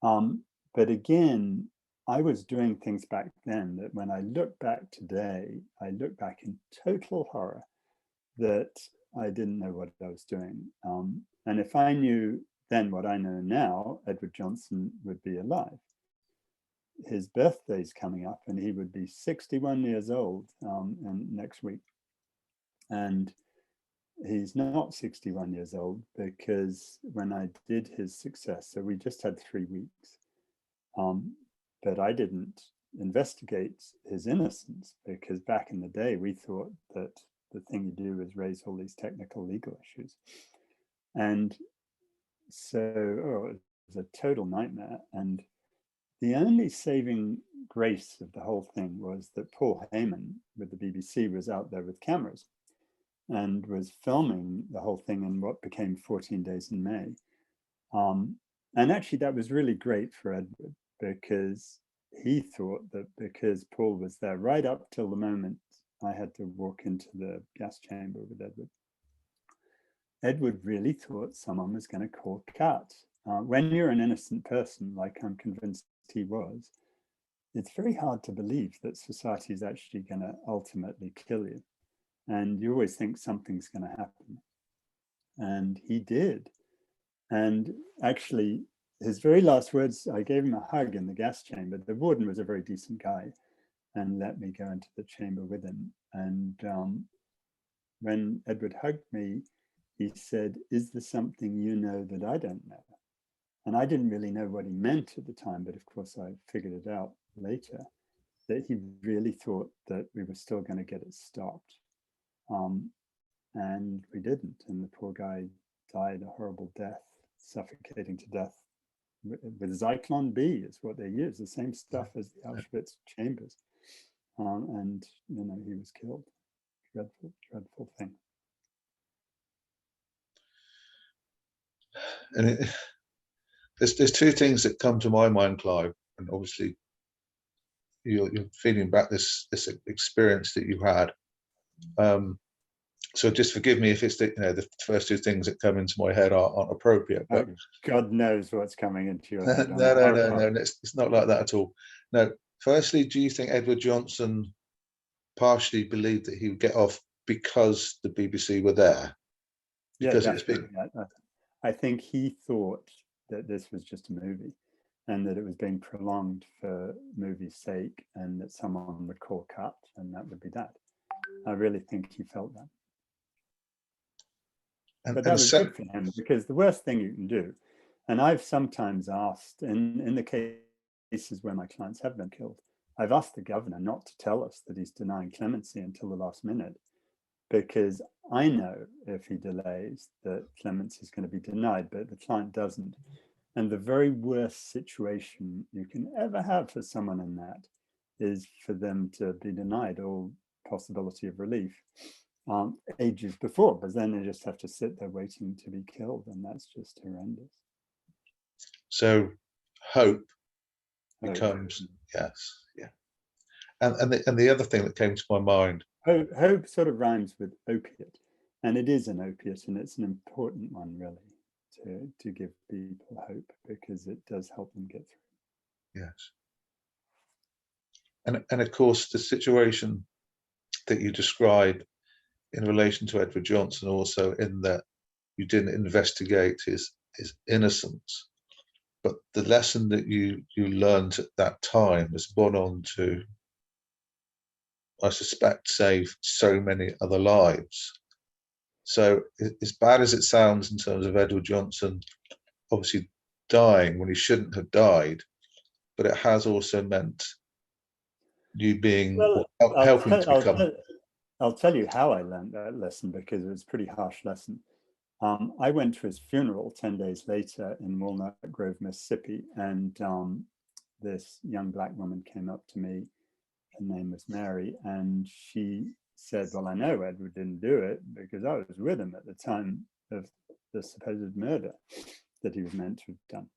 But again, I was doing things back then that when I look back today, I look back in total horror that I didn't know what I was doing. And if I knew then what I know now, Edward Johnson would be alive. His birthday's coming up and he would be 61 years old next week. And he's not 61 years old because when I did his successor, we just had 3 weeks. But I didn't investigate his innocence, because back in the day, we thought that the thing you do is raise all these technical legal issues. And so it was a total nightmare. And the only saving grace of the whole thing was that Paul Heyman with the BBC was out there with cameras and was filming the whole thing in what became 14 Days in May. And actually that was really great for Edward, because he thought that because Paul was there right up till the moment I had to walk into the gas chamber with Edward, Edward really thought someone was going to call cut. When you're an innocent person, like I'm convinced he was, it's very hard to believe that society is actually going to ultimately kill you. And you always think something's going to happen. And he did. And actually, his very last words, I gave him a hug in the gas chamber. The warden was a very decent guy and let me go into the chamber with him. And when Edward hugged me, he said, "Is there something you know that I don't know?" And I didn't really know what he meant at the time, but of course I figured it out later, that he really thought that we were still going to get it stopped. And we didn't. And the poor guy died a horrible death, suffocating to death with Zyklon B is what they use, the same stuff as the Auschwitz chambers. And, you know, he was killed. Dreadful, dreadful thing. And there's two things that come to my mind, Clive, and obviously you're feeding back this experience that you had. So just forgive me if it's the first two things that come into my head aren't appropriate. But God knows what's coming into your head. No, it's not like that at all. No. Firstly, do you think Edward Johnson partially believed that he would get off because the BBC were there? Because yeah, I think he thought that this was just a movie and that it was being prolonged for movie's sake, and that someone would call cut and that would be that. I really think he felt that. But that was good for him, because the worst thing you can do, and I've sometimes asked in the cases where my clients have been killed, I've asked the governor not to tell us that he's denying clemency until the last minute, because I know if he delays that clemency is going to be denied, but the client doesn't. And the very worst situation you can ever have for someone in that is for them to be denied all possibility of relief ages before, but then they just have to sit there waiting to be killed, and that's just horrendous. So hope becomes yes, yeah. And the other thing that came to my mind, hope sort of rhymes with opiate, and it is an opiate, and it's an important one really to give people hope, because it does help them get through. Yes. And of course the situation that you described in relation to Edward Johnson, also in that you didn't investigate his innocence, but the lesson that you learned at that time has gone on to, I suspect, save so many other lives. So as bad as it sounds in terms of Edward Johnson obviously dying when he shouldn't have died, but it has also meant you being helping to become. I'll tell you how I learned that lesson, because it was a pretty harsh lesson. I went to his funeral 10 days later in Walnut Grove, Mississippi, and this young Black woman came up to me. Her name was Mary, and she said, "Well, I know Edward didn't do it because I was with him at the time of the supposed murder that he was meant to have done."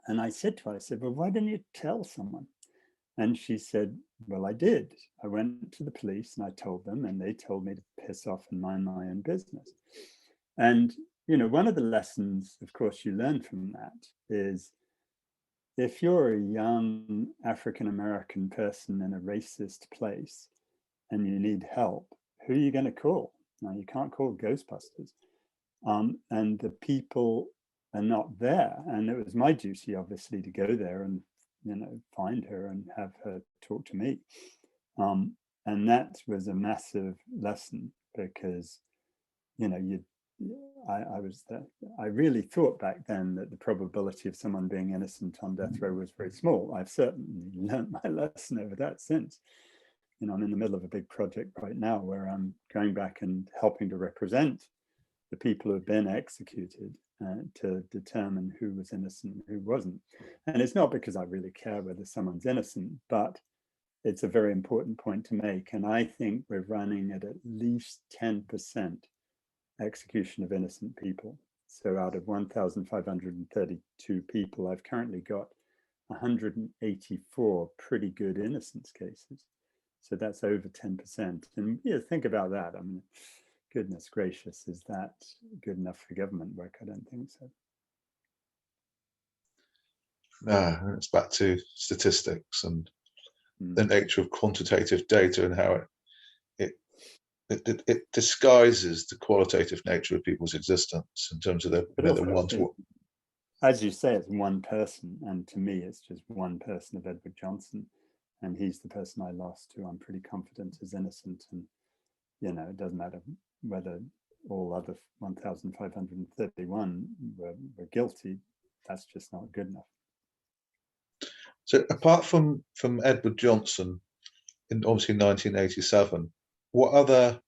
And I said to her, "Well, why didn't you tell someone?" And she said, "Well, I did. I went to the police and I told them, and they told me to piss off and mind my own business." And, you know, one of the lessons, of course, you learn from that is, if you're a young African-American person in a racist place and you need help, who are you going to call? Now, you can't call Ghostbusters. And the people are not there. And it was my duty, obviously, to go there and, you know, find her and have her talk to me. And that was a massive lesson, because, you know, I was there. I really thought back then that the probability of someone being innocent on death row was very small. I've certainly learned my lesson over that since. You know, I'm in the middle of a big project right now where I'm going back and helping to represent the people who have been executed to determine who was innocent and who wasn't. And it's not because I really care whether someone's innocent, but it's a very important point to make. And I think we're running at least 10% execution of innocent people. So out of 1,532 people, I've currently got 184 pretty good innocence cases. So that's over 10%. And yeah, think about that. I mean, goodness gracious, is that good enough for government work? I don't think so. No, it's back to statistics and the nature of quantitative data and how it disguises the qualitative nature of people's existence in terms of the ones. As you say, it's one person, and to me, it's just one person of Edward Johnson, and he's the person I lost, who I'm pretty confident is innocent. And it doesn't matter whether all other 1,531 were guilty. That's just not good enough. So apart from Edward Johnson, in obviously 1987, what other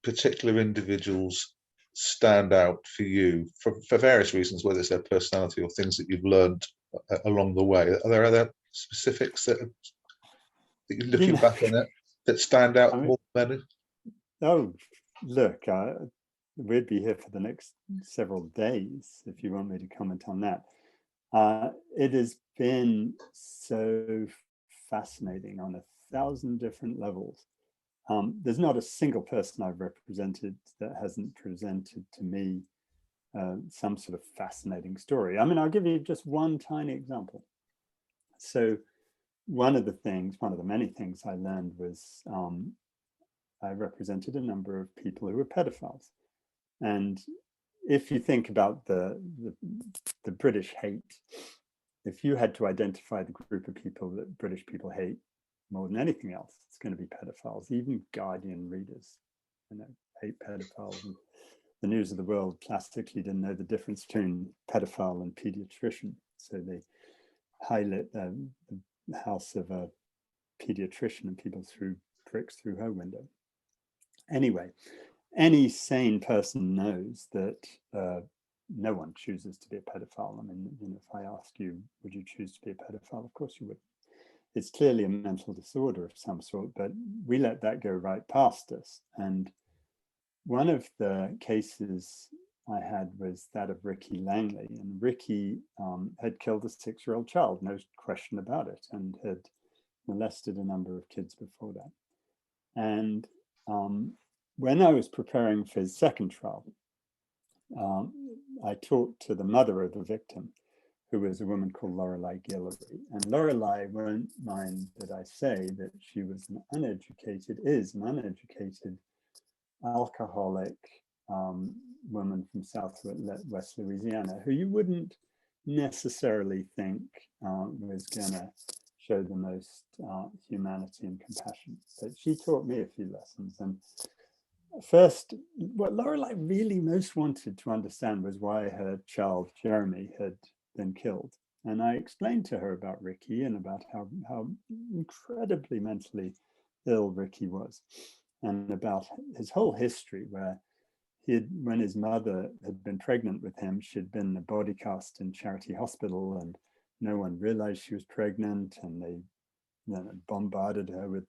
particular individuals stand out for you for various reasons, whether it's their personality or things that you've learned along the way? Are there other specifics that you're looking back on it that stand out more than many? Oh, look, we'd be here for the next several days if you want me to comment on that. It has been so fascinating on 1,000 different levels. There's not a single person I've represented that hasn't presented to me some sort of fascinating story. I mean, I'll give you just one tiny example. So one of the many things I learned was I represented a number of people who were pedophiles. And if you think about the British hate, if you had to identify the group of people that British people hate more than anything else, it's going to be pedophiles. Even Guardian readers, hate pedophiles. And the News of the World classically didn't know the difference between pedophile and pediatrician, so they highlight the house of a pediatrician and people threw bricks through her window. Anyway, any sane person knows that no one chooses to be a pedophile. I mean, if I ask you, would you choose to be a pedophile? Of course you would. It's clearly a mental disorder of some sort, but we let that go right past us. And one of the cases I had was that of Ricky Langley. And Ricky had killed a 6-year-old child, no question about it, and had molested a number of kids before that. And when I was preparing for his second trial, I talked to the mother of the victim, who was a woman called Lorelei Guillory. And Lorelei won't mind that I say that she was an uneducated alcoholic woman from Southwest Louisiana, who you wouldn't necessarily think was going to show the most humanity and compassion. But she taught me a few lessons. And first, what Lorelei really most wanted to understand was why her child, Jeremy, had been killed. And I explained to her about Ricky and about how incredibly mentally ill Ricky was, and about his whole history, where when his mother had been pregnant with him, she'd been a body cast in Charity Hospital, and no one realized she was pregnant, and they bombarded her with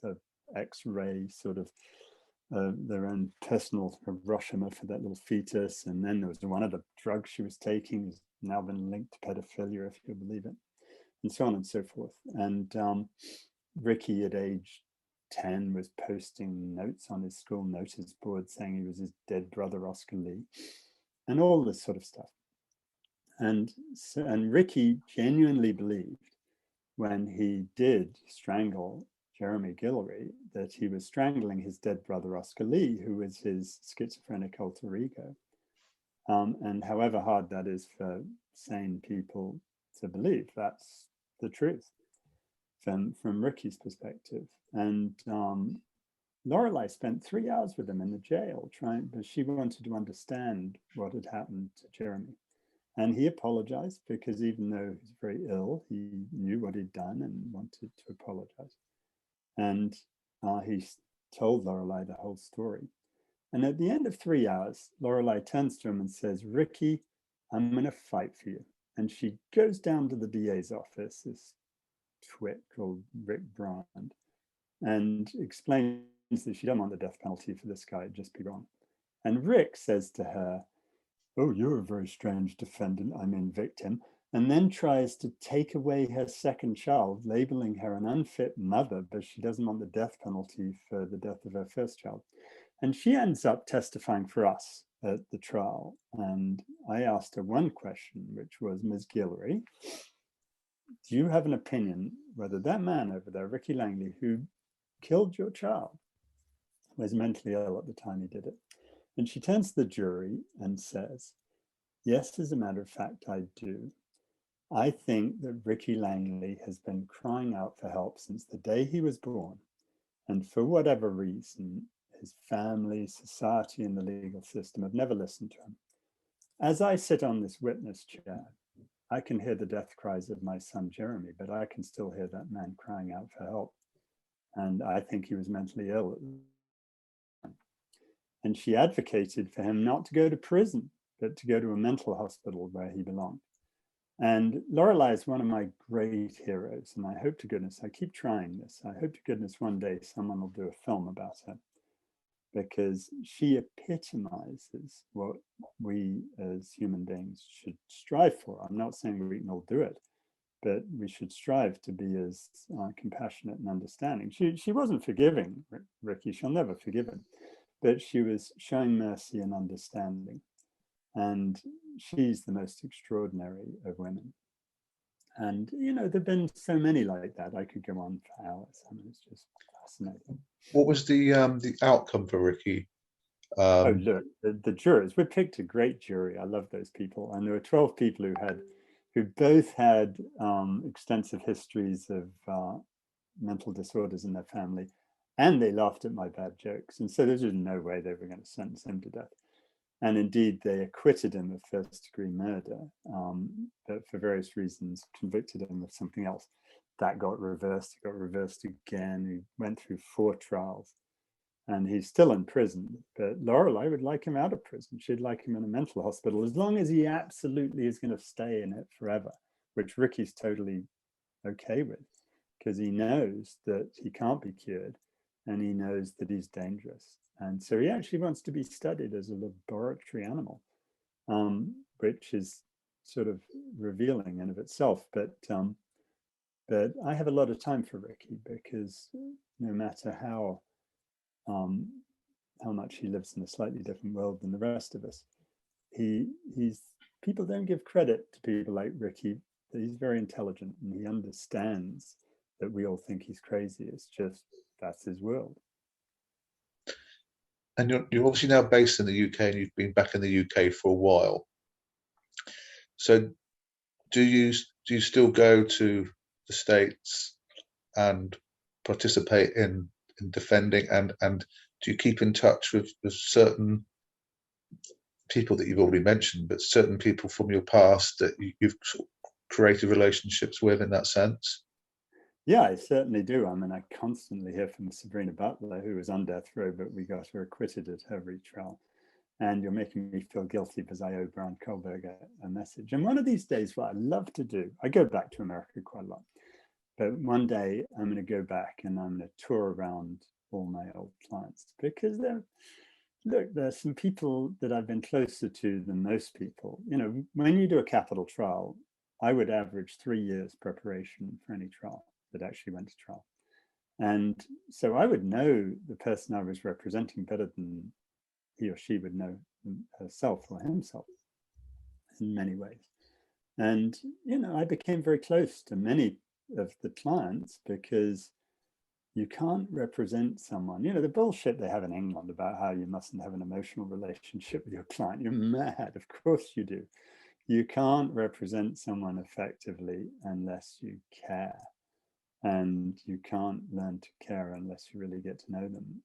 the X-ray sort of their own personal Hiroshima for that little fetus. And then there was one of the drugs she was taking has now been linked to pedophilia, if you believe it, and so on and so forth. And Ricky, at age 10, was posting notes on his school notice board saying he was his dead brother Oscar Lee, and all this sort of stuff. And Ricky genuinely believed, when he did strangle Jeremy Guillory, that he was strangling his dead brother Oscar Lee, who was his schizophrenic alter ego. And however hard that is for sane people to believe, that's the truth from Ricky's perspective. And Lorelei spent 3 hours with him in the jail but she wanted to understand what had happened to Jeremy. And he apologized, because even though he was very ill, he knew what he'd done and wanted to apologize. And he told Lorelei the whole story. And at the end of 3 hours, Lorelei turns to him and says, Ricky, I'm going to fight for you. And she goes down to the DA's office, this twit called Rick Brand, and explains that she doesn't want the death penalty for this guy, it'd just be wrong. And Rick says to her, oh, you're a very strange defendant, I mean victim, and then tries to take away her second child, labeling her an unfit mother, but she doesn't want the death penalty for the death of her first child. And she ends up testifying for us at the trial. And I asked her one question, which was, Ms. Guillory, do you have an opinion whether that man over there, Ricky Langley, who killed your child, was mentally ill at the time he did it? And she turns to the jury and says, yes, as a matter of fact, I do. I think that Ricky Langley has been crying out for help since the day he was born. And for whatever reason, his family, society, and the legal system have never listened to him. As I sit on this witness chair, I can hear the death cries of my son, Jeremy, but I can still hear that man crying out for help. And I think he was mentally ill. And she advocated for him not to go to prison, but to go to a mental hospital where he belonged. And Lorelei is one of my great heroes. And I hope to goodness, I keep trying this. I hope to goodness one day someone will do a film about her, because she epitomizes what we as human beings should strive for. I'm not saying we can all do it, but we should strive to be as compassionate and understanding. She wasn't forgiving Ricky, she'll never forgive him, but she was showing mercy and understanding. And she's the most extraordinary of women. And, you know, there've been so many like that. I could go on for hours. I mean, it's just fascinating. What was the outcome for Ricky? Oh, look, the jurors, we picked a great jury. I love those people. And there were 12 people who both had extensive histories of mental disorders in their family, and they laughed at my bad jokes. And so there's just no way they were going to sentence him to death. And indeed, they acquitted him of first-degree murder, but for various reasons convicted him of something else. That got reversed. It got reversed again. He went through 4 trials, and he's still in prison. But Lorelei would like him out of prison. She'd like him in a mental hospital, as long as he absolutely is going to stay in it forever, which Ricky's totally okay with, because he knows that he can't be cured, and he knows that he's dangerous. And so he actually wants to be studied as a laboratory animal, which is sort of revealing in of itself. But I have a lot of time for Ricky, because no matter how much he lives in a slightly different world than the rest of us, he's people don't give credit to people like Ricky, that he's very intelligent and he understands that we all think he's crazy. It's just, that's his world. And you're obviously now based in the UK, and you've been back in the UK for a while. So do you still go to the States and participate in defending, and do you keep in touch with certain people that you've already mentioned, but certain people from your past that you've sort of created relationships with in that sense? Yeah, I certainly do. I mean, I constantly hear from Sabrina Butler, who was on death row, but we got her acquitted at her retrial. And you're making me feel guilty because I owe Brian Kohlberg a message. And one of these days, what I love to do, I go back to America quite a lot, but one day I'm going to go back and I'm going to tour around all my old clients, because there's some people that I've been closer to than most people. You know, when you do a capital trial, I would average 3 years preparation for any trial that actually went to trial. And so I would know the person I was representing better than he or she would know herself or himself in many ways. And, you know, I became very close to many of the clients, because you can't represent someone, you know, the bullshit they have in England about how you mustn't have an emotional relationship with your client. You're mad. Of course you do. You can't represent someone effectively unless you care. And you can't learn to care unless you really get to know them.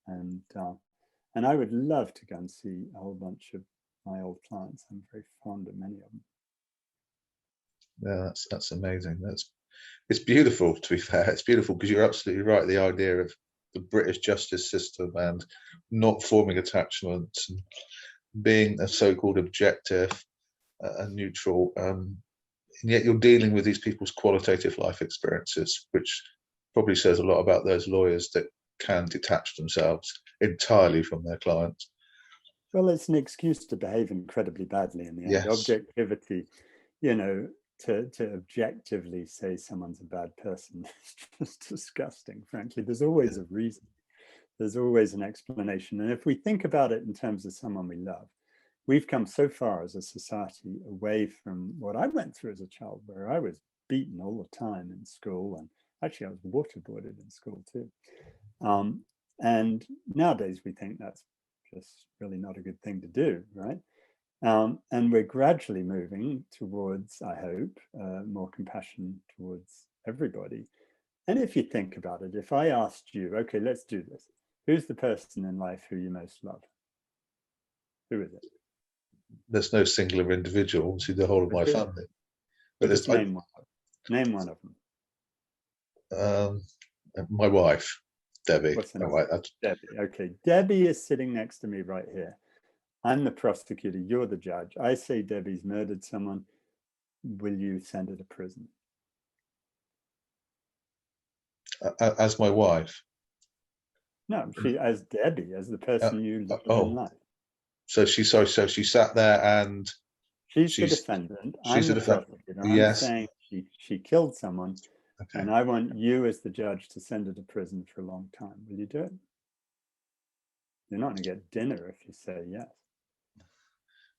And I would love to go and see a whole bunch of my old clients. I'm very fond of many of them. Yeah, that's amazing. It's beautiful, to be fair. It's beautiful, because you're absolutely right. The idea of the British justice system and not forming attachments and being a so-called objective and neutral. And yet you're dealing with these people's qualitative life experiences, which probably says a lot about those lawyers that can detach themselves entirely from their clients. Well, it's an excuse to behave incredibly badly in the end. Yes. Objectivity, you know, to objectively say someone's a bad person is just disgusting, frankly. There's always a reason. There's always an explanation. And if we think about it in terms of someone we love, we've come so far as a society away from what I went through as a child, where I was beaten all the time in school. And actually, I was waterboarded in school too. And nowadays, we think that's just really not a good thing to do, right? And we're gradually moving towards, I hope, more compassion towards everybody. And if you think about it, if I asked you, okay, let's do this. Who's the person in life who you most love? Who is it? There's no singular individual, see the whole of my family. But just name one. Name one of them. My wife, Debbie. What's her name? Debbie. Okay, Debbie is sitting next to me right here. I'm the prosecutor, you're the judge. I say Debbie's murdered someone. Will you send her to prison? As my wife? No, she as Debbie, as the person you love in life. So she sat there and she's the defendant. I'm the prosecutor. Yes. I'm saying she killed someone, okay, and I want you as the judge to send her to prison for a long time. Will you do it? You're not going to get dinner if you say yes.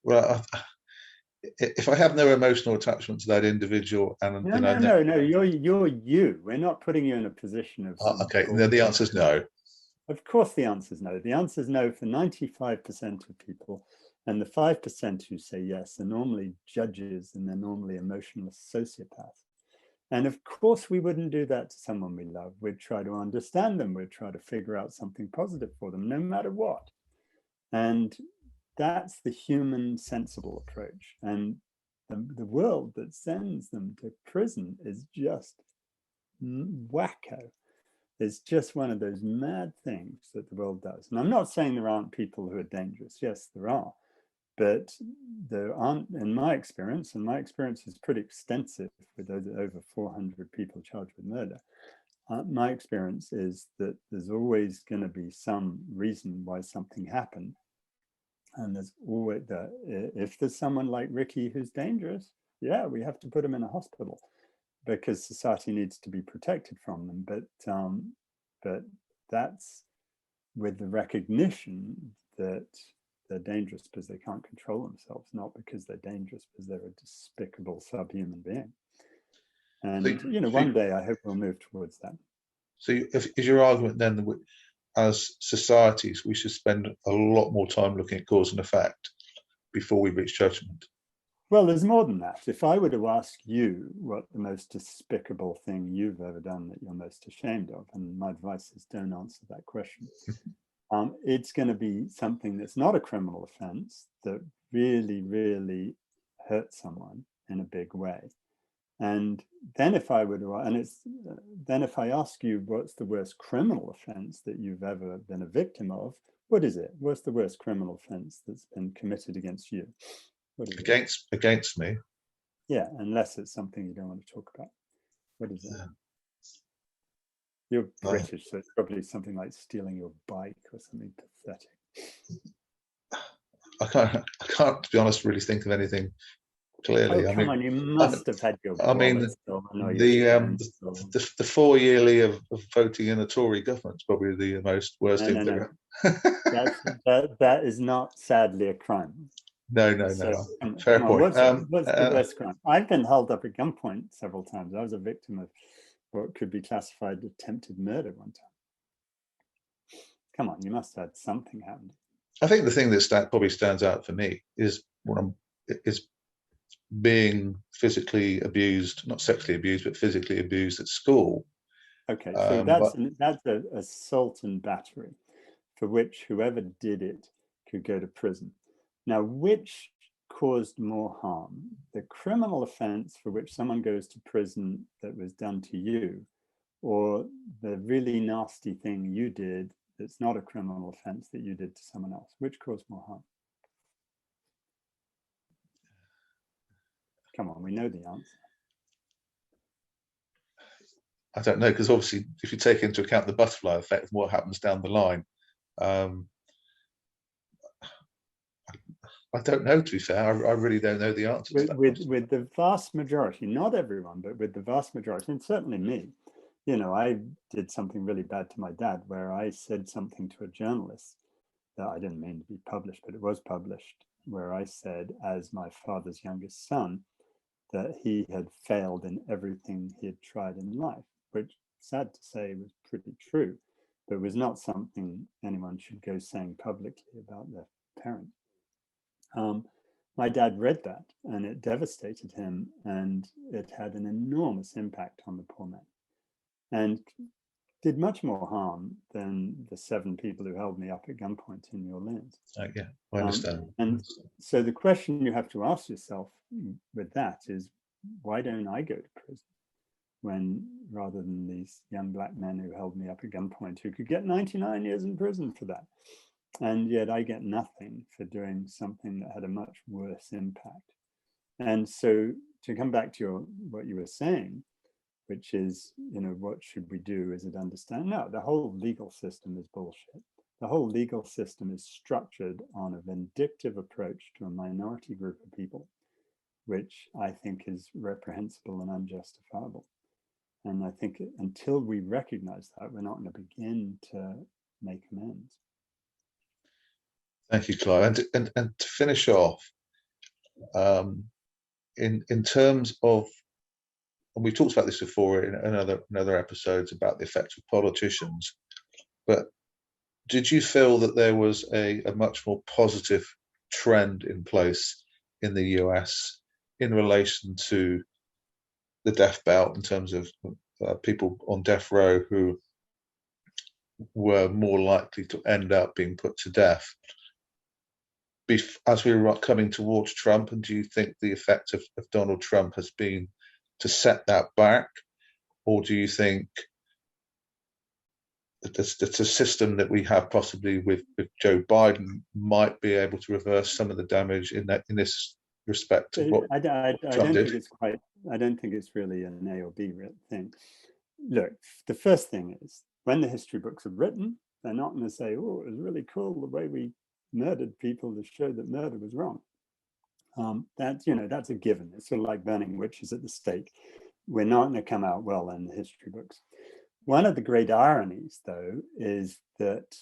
Well, if I have no emotional attachment to that individual, and no, you're you. We're not putting you in a position of. Okay, the answer is no. Of course, the answer is no. The answer is no for 95% of people, and the 5% who say yes are normally judges, and they're normally emotional sociopaths. And of course, we wouldn't do that to someone we love. We'd try to understand them. We'd try to figure out something positive for them, no matter what. And that's the human, sensible approach. And the world that sends them to prison is just wacko. It's just one of those mad things that the world does. And I'm not saying there aren't people who are dangerous. Yes, there are. But there aren't, in my experience, and my experience is pretty extensive with over 400 people charged with murder. My experience is that there's always going to be some reason why something happened. And there's always, if there's someone like Ricky who's dangerous, yeah, we have to put him in a hospital because society needs to be protected from them. But that's with the recognition that they're dangerous because they can't control themselves, not because they're dangerous because they're a despicable subhuman being. And one day I hope we'll move towards that. So is your argument then that as societies, we should spend a lot more time looking at cause and effect before we reach judgment? Well, there's more than that. If I were to ask you what the most despicable thing you've ever done that you're most ashamed of, and my advice is don't answer that question. It's going to be something that's not a criminal offense that really, really hurt someone in a big way. And then if I were to, then if I ask you what's the worst criminal offense that you've ever been a victim of, what is it? What's the worst criminal offense that's been committed against you? What is against me? Yeah, unless it's something you don't want to talk about. What is it? You're British, so it's probably something like stealing your bike or something pathetic. I can't, to be honest, really think of anything clearly. Oh, come on, you must have had your wallet stolen. The 4 yearly of voting in the Tory government is probably the most worst thing. No. That is not sadly a crime. No. Fair point. What's the worst crime? I've been held up at gunpoint several times. I was a victim of what could be classified as attempted murder one time. Come on, you must have had something happen. I think the thing that probably stands out for me is being physically abused, not sexually abused, but physically abused at school. Okay, so that's an assault and battery for which whoever did it could go to prison. Now, which caused more harm? The criminal offense for which someone goes to prison that was done to you, or the really nasty thing you did that's not a criminal offense that you did to someone else? Which caused more harm? Come on, we know the answer. I don't know, because obviously if you take into account the butterfly effect and what happens down the line, I don't know, to be fair. I really don't know the answer to that question. With the vast majority, not everyone, but with the vast majority, and certainly me, you know, I did something really bad to my dad where I said something to a journalist that I didn't mean to be published, but it was published, where I said, as my father's youngest son, that he had failed in everything he had tried in life, which, sad to say, was pretty true, but was not something anyone should go saying publicly about their parent. My dad read that and it devastated him, and it had an enormous impact on the poor man and did much more harm than the 7 people who held me up at gunpoint in New Orleans. Yeah, I understand. And so the question you have to ask yourself with that is, why don't I go to prison when, rather than these young black men who held me up at gunpoint, who could get 99 years in prison for that? And yet I get nothing for doing something that had a much worse impact. And so to come back to what you were saying, which is, you know, what should we do? Is it understand? No, the whole legal system is bullshit. The whole legal system is structured on a vindictive approach to a minority group of people, which I think is reprehensible and unjustifiable. And I think until we recognize that, we're not going to begin to make amends. Thank you, Clive. And to finish off, in terms of, and we've talked about this before in other episodes about the effect of politicians, but did you feel that there was a much more positive trend in place in the US in relation to the death belt, in terms of people on death row who were more likely to end up being put to death as we were coming towards Trump? And do you think the effect of Donald Trump has been to set that back, or do you think that the system that we have possibly with Joe Biden might be able to reverse some of the damage in this respect of what Trump did? I don't think it's really an A or B thing. Look, the first thing is, when the history books are written, they're not going to say, oh, it was really cool the way we murdered people to show that murder was wrong. That's a given. It's sort of like burning witches at the stake. We're not going to come out well in the history books. One of the great ironies, though, is that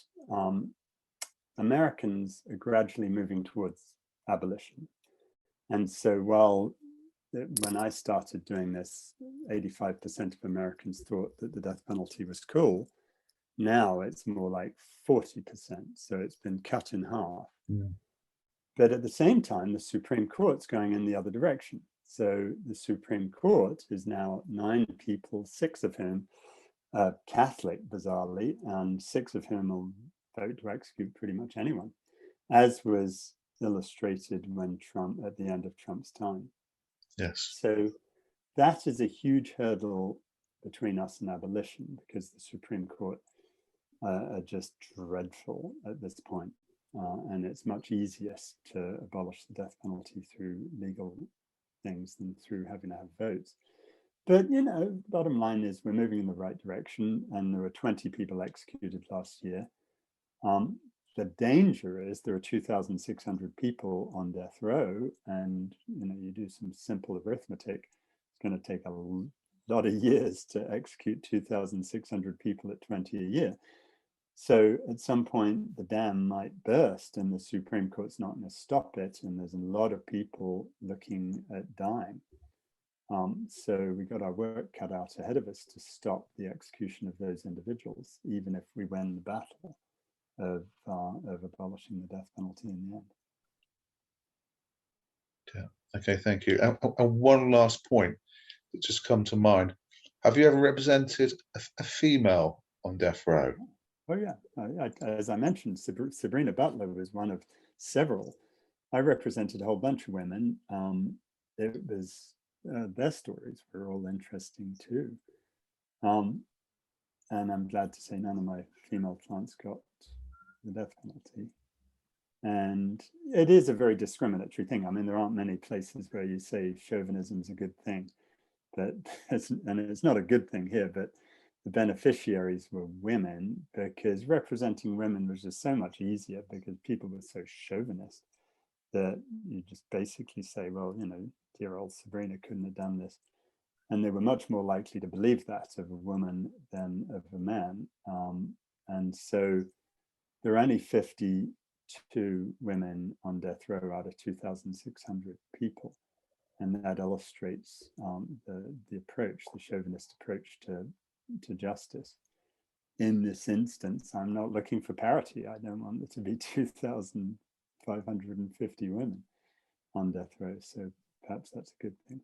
Americans are gradually moving towards abolition. And so while when I started doing this, 85% of Americans thought that the death penalty was cool, now it's more like 40%. So it's been cut in half. Mm. But at the same time, the Supreme Court's going in the other direction. So the Supreme Court is now 9 people, 6 of whom are Catholic, bizarrely, and 6 of whom will vote to execute pretty much anyone, as was illustrated when Trump, at the end of Trump's time. Yes. So that is a huge hurdle between us and abolition, because the Supreme Court are just dreadful at this point. And it's much easiest to abolish the death penalty through legal things than through having to have votes. But, bottom line is we're moving in the right direction, and there were 20 people executed last year. The danger is there are 2,600 people on death row, and, you do some simple arithmetic. It's going to take a lot of years to execute 2,600 people at 20 a year. So at some point, the dam might burst and the Supreme Court's not going to stop it. And there's a lot of people looking at dying. So we got our work cut out ahead of us to stop the execution of those individuals, even if we win the battle of abolishing the death penalty in the end. Yeah. Okay, thank you. And one last point that just come to mind. Have you ever represented a female on death row? Oh, yeah. As I mentioned, Sabrina Butler was one of several. I represented a whole bunch of women. It was their stories were all interesting too. and I'm glad to say none of my female clients got the death penalty. And it is a very discriminatory thing. I mean, there aren't many places where you say chauvinism is a good thing, but and it's not a good thing here, but the beneficiaries were women, because representing women was just so much easier, because people were so chauvinist that you just basically say, well, you know, dear old Sabrina couldn't have done this. And they were much more likely to believe that of a woman than of a man. And so there are only 52 women on death row out of 2,600 people. And that illustrates the approach, the chauvinist approach to justice. In this instance, I'm not looking for parity. I don't want there to be 2,550 women on death row. So perhaps that's a good thing.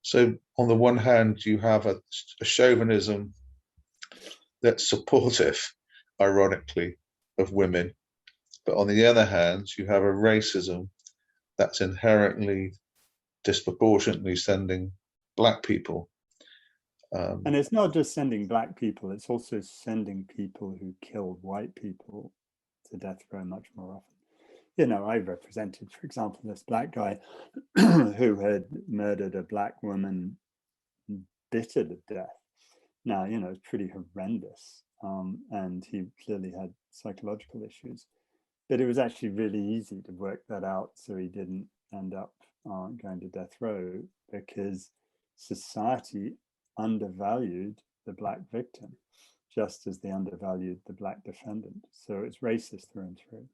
So on the one hand, you have a chauvinism that's supportive, ironically, of women. But on the other hand, you have a racism that's inherently disproportionately sending black people. And it's not just sending black people, it's also sending people who killed white people to death row much more often. You know, I represented, for example, this black guy who had murdered a black woman, bitter to death. Now, you know, it's pretty horrendous. And he clearly had psychological issues. But it was actually really easy to work that out so he didn't end up going to death row, because society undervalued the black victim, just as they undervalued the black defendant. So it's racist through and through.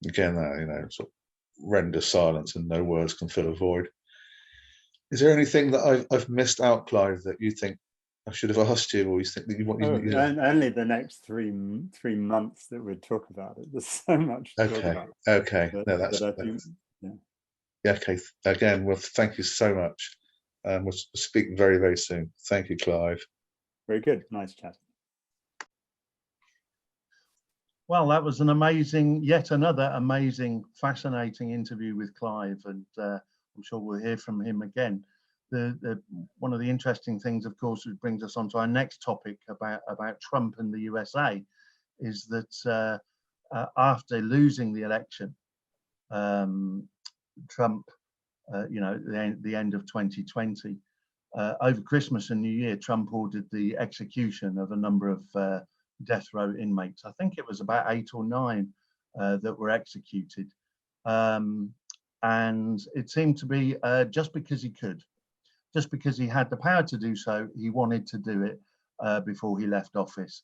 Again, you know, sort of render silence and no words can fill a void. Is there anything that I've missed out, Clive, that you think I should have asked you, or you think that you want? And only the next three months that we'd talk about it. There's so much to talk about. Okay. But, No, that's. But I think, yeah. Okay. Again, well, thank you so much. We'll speak very, very soon. Thank you, Clive. Very good. Nice chat. Well, that was yet another amazing, fascinating interview with Clive, and I'm sure we'll hear from him again. One of the interesting things, of course, which brings us on to our next topic about Trump and the USA, is that after losing the election, Trump, you know, the end of 2020, over Christmas and New Year, Trump ordered the execution of a number of death row inmates. I think it was about 8 or 9 that were executed. And it seemed to be just because he could. Just because he had the power to do so, he wanted to do it before he left office.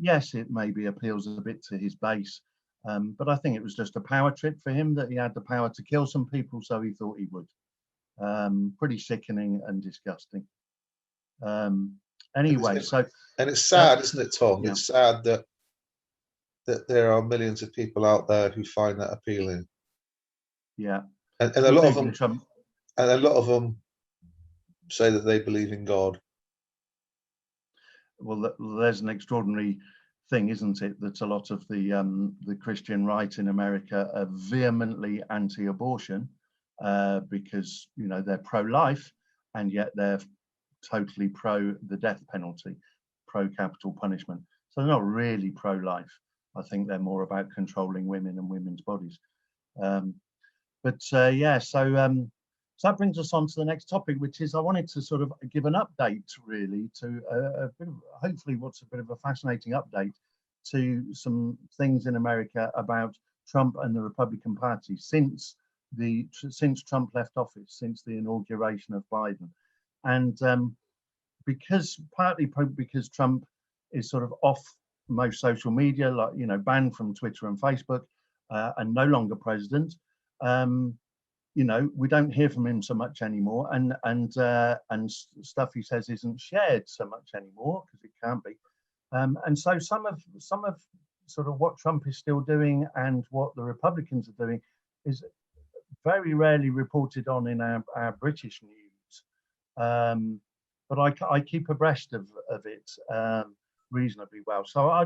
Yes, it maybe appeals a bit to his base, but I think it was just a power trip for him, that he had the power to kill some people, so he thought he would. Pretty sickening and disgusting. Anyway, and it's sad, isn't it, Tom? Yeah. It's sad that there are millions of people out there who find that appealing. Yeah, and a lot of them, and a lot of them say that they believe in God. Well, there's an extraordinary thing, isn't it, that a lot of the Christian right in America are vehemently anti-abortion because, you know, they're pro-life, and yet they're totally pro the death penalty, pro capital punishment. So they're not really pro-life. I think they're more about controlling women and women's bodies. So that brings us on to the next topic, which is I wanted to sort of give an update, really, to a bit of, hopefully what's a bit of a fascinating update to some things in America about Trump and the Republican Party since Trump left office, since the inauguration of Biden. And partly because Trump is sort of off most social media, like, you know, banned from Twitter and Facebook, and no longer president. You know, we don't hear from him so much anymore, and stuff he says isn't shared so much anymore, because it can't be. And so some of sort of what Trump is still doing and what the Republicans are doing is very rarely reported on in our British news. But I keep abreast of it reasonably well. So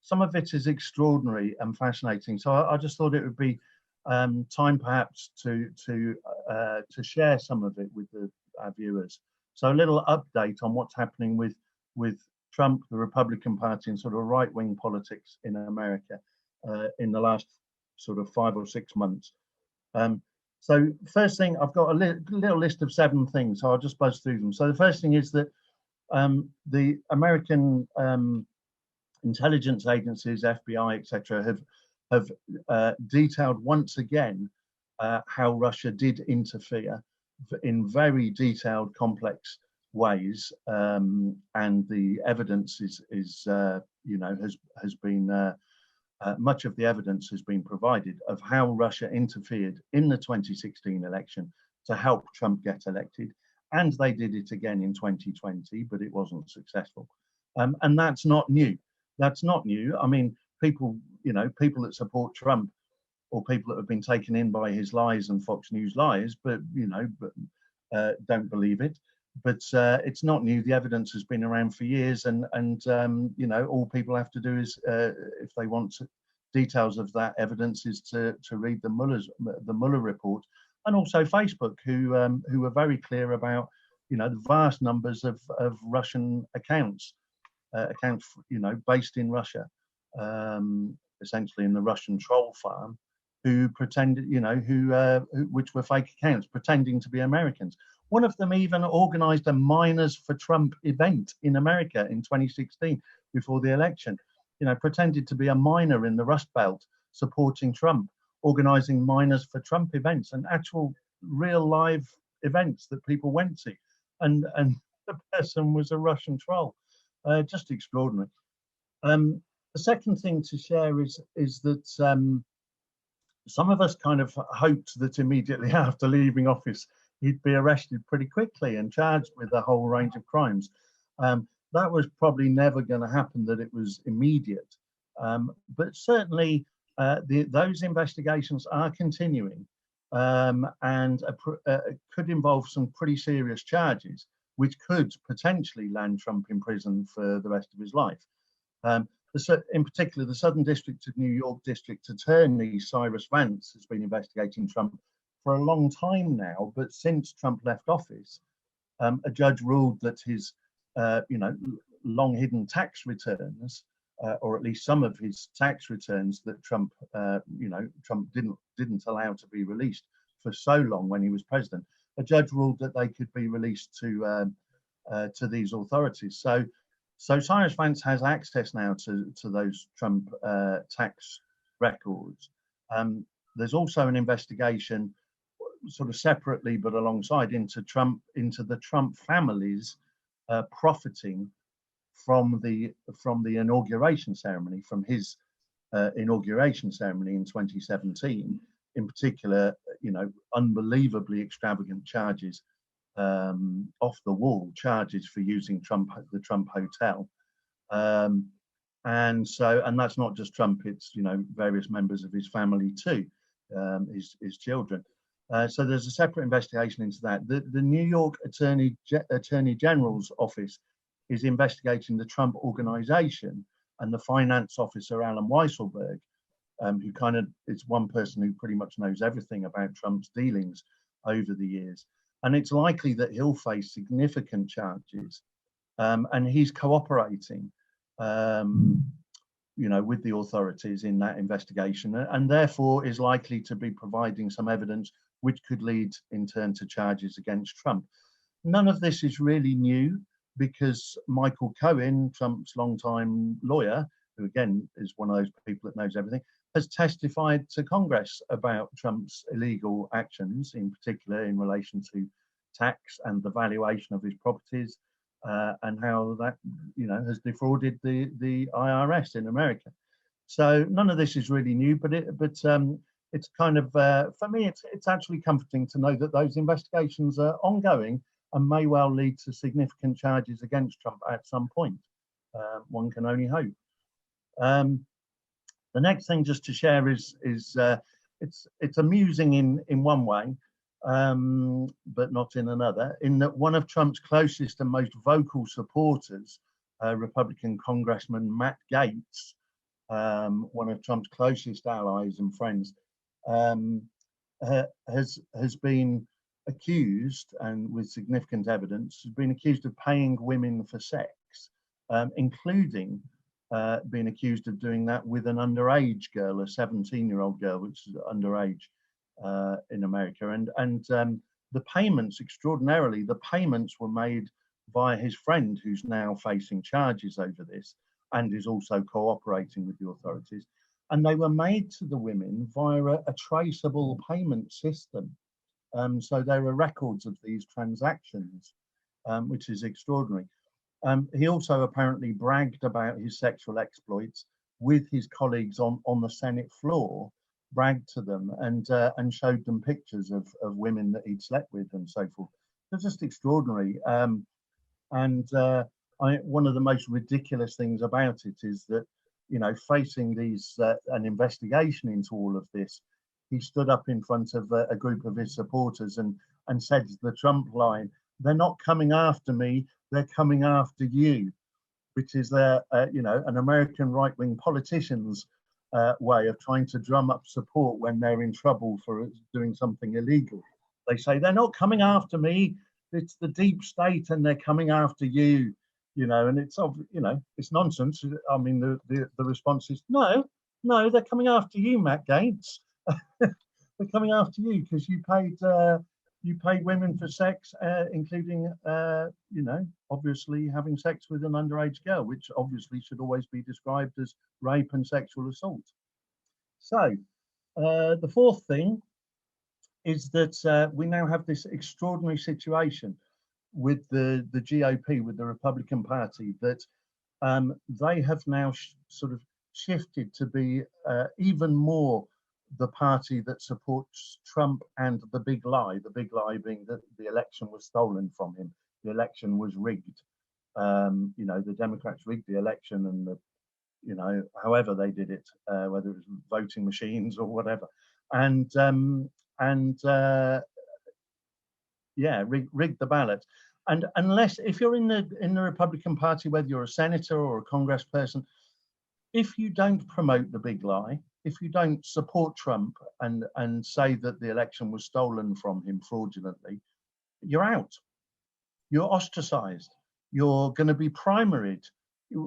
some of it is extraordinary and fascinating. So I just thought it would be time perhaps to share some of it with our viewers. So a little update on what's happening with Trump, the Republican Party, and sort of right-wing politics in America in the last sort of 5 or 6 months. So first thing, I've got a little list of 7 things, so I'll just buzz through them. So the first thing is that the American intelligence agencies, FBI, etc., have detailed once again how Russia did interfere in very detailed, complex ways, and the evidence is you know, has been much of the evidence has been provided of how Russia interfered in the 2016 election to help Trump get elected, and they did it again in 2020, but it wasn't successful. And that's not new. That's not new. I mean, people, you know, people that support Trump, or people that have been taken in by his lies and Fox News lies, but you know, don't believe it. But it's not new. The evidence has been around for years, and you know, all people have to do is, if they want details of that evidence, is to read the Mueller report, and also Facebook, who are very clear about, you know, the vast numbers of Russian accounts, you know, based in Russia, essentially in the Russian troll farm, who pretended, you know, which were fake accounts pretending to be Americans. One of them even organized a Miners for Trump event in America in 2016 before the election, you know, pretended to be a miner in the Rust Belt supporting Trump, organizing Miners for Trump events and actual real live events that people went to. And the person was a Russian troll. Just extraordinary. The second thing to share is that some of us kind of hoped that immediately after leaving office, he'd be arrested pretty quickly and charged with a whole range of crimes. That was probably never going to happen, that it was immediate. But certainly those investigations are continuing, and could involve some pretty serious charges, which could potentially land Trump in prison for the rest of his life. In particular, the Southern District of New York District Attorney Cyrus Vance has been investigating Trump for a long time now, but since Trump left office, a judge ruled that his, you know, long hidden tax returns, or at least some of his tax returns that Trump, you know, Trump didn't allow to be released for so long when he was president. A judge ruled that they could be released to these authorities. So Cyrus Vance has access now to those Trump tax records. There's also an investigation, sort of separately but alongside, into the Trump family's profiting from the inauguration ceremony, from his inauguration ceremony in 2017. In particular, you know, unbelievably extravagant charges, off the wall charges for using the Trump Hotel, and that's not just Trump, it's, you know, various members of his family too, his children. So there's a separate investigation into that. The New York Attorney General's office is investigating the Trump Organization, and the finance officer Alan Weisselberg, who kind of is one person who pretty much knows everything about Trump's dealings over the years. And it's likely that he'll face significant charges, and he's cooperating, you know, with the authorities in that investigation, and therefore is likely to be providing some evidence which could lead in turn to charges against Trump. None of this is really new, because Michael Cohen, Trump's longtime lawyer, who again is one of those people that knows everything, has testified to Congress about Trump's illegal actions, in particular in relation to tax and the valuation of his properties, and how that, you know, has defrauded the IRS in America. So none of this is really new, but it's kind of, for me, it's actually comforting to know that those investigations are ongoing and may well lead to significant charges against Trump at some point. One can only hope. The next thing just to share is it's amusing in one way, but not in another, in that one of Trump's closest and most vocal supporters, Republican Congressman Matt Gaetz, one of Trump's closest allies and friends, has been accused, and with significant evidence, has been accused of paying women for sex, including being accused of doing that with an underage girl, a 17-year-old girl, which is underage in America. And the payments, extraordinarily, the payments were made via his friend, who's now facing charges over this and is also cooperating with the authorities. And they were made to the women via a traceable payment system. So there are records of these transactions, which is extraordinary. He also apparently bragged about his sexual exploits with his colleagues on the Senate floor, bragged to them and showed them pictures of women that he'd slept with and so forth. They're just extraordinary. One of the most ridiculous things about it is that, you know, facing these an investigation into all of this, he stood up in front of a group of his supporters and said the Trump line, "They're not coming after me, they're coming after you," which is you know, an American right-wing politician's way of trying to drum up support when they're in trouble for doing something illegal. They say, "They're not coming after me, it's the deep state and they're coming after you," you know, and it's, you know, it's nonsense. I mean, the response is, no, they're coming after you, Matt Gaetz. They're coming after you because you paid women for sex, including, you know, obviously having sex with an underage girl, which obviously should always be described as rape and sexual assault. So the fourth thing is that we now have this extraordinary situation with the GOP, with the Republican Party, that they have now sort of shifted to be even more the party that supports Trump and the big lie being that the election was stolen from him. The election was rigged. You know, the Democrats rigged the election, and you know, however they did it, whether it was voting machines or whatever, and yeah, rigged the ballot. And unless, if you're in the Republican Party, whether you're a senator or a congressperson, if you don't promote the big lie, if you don't support Trump and say that the election was stolen from him fraudulently, you're out. You're ostracized. You're going to be primaried,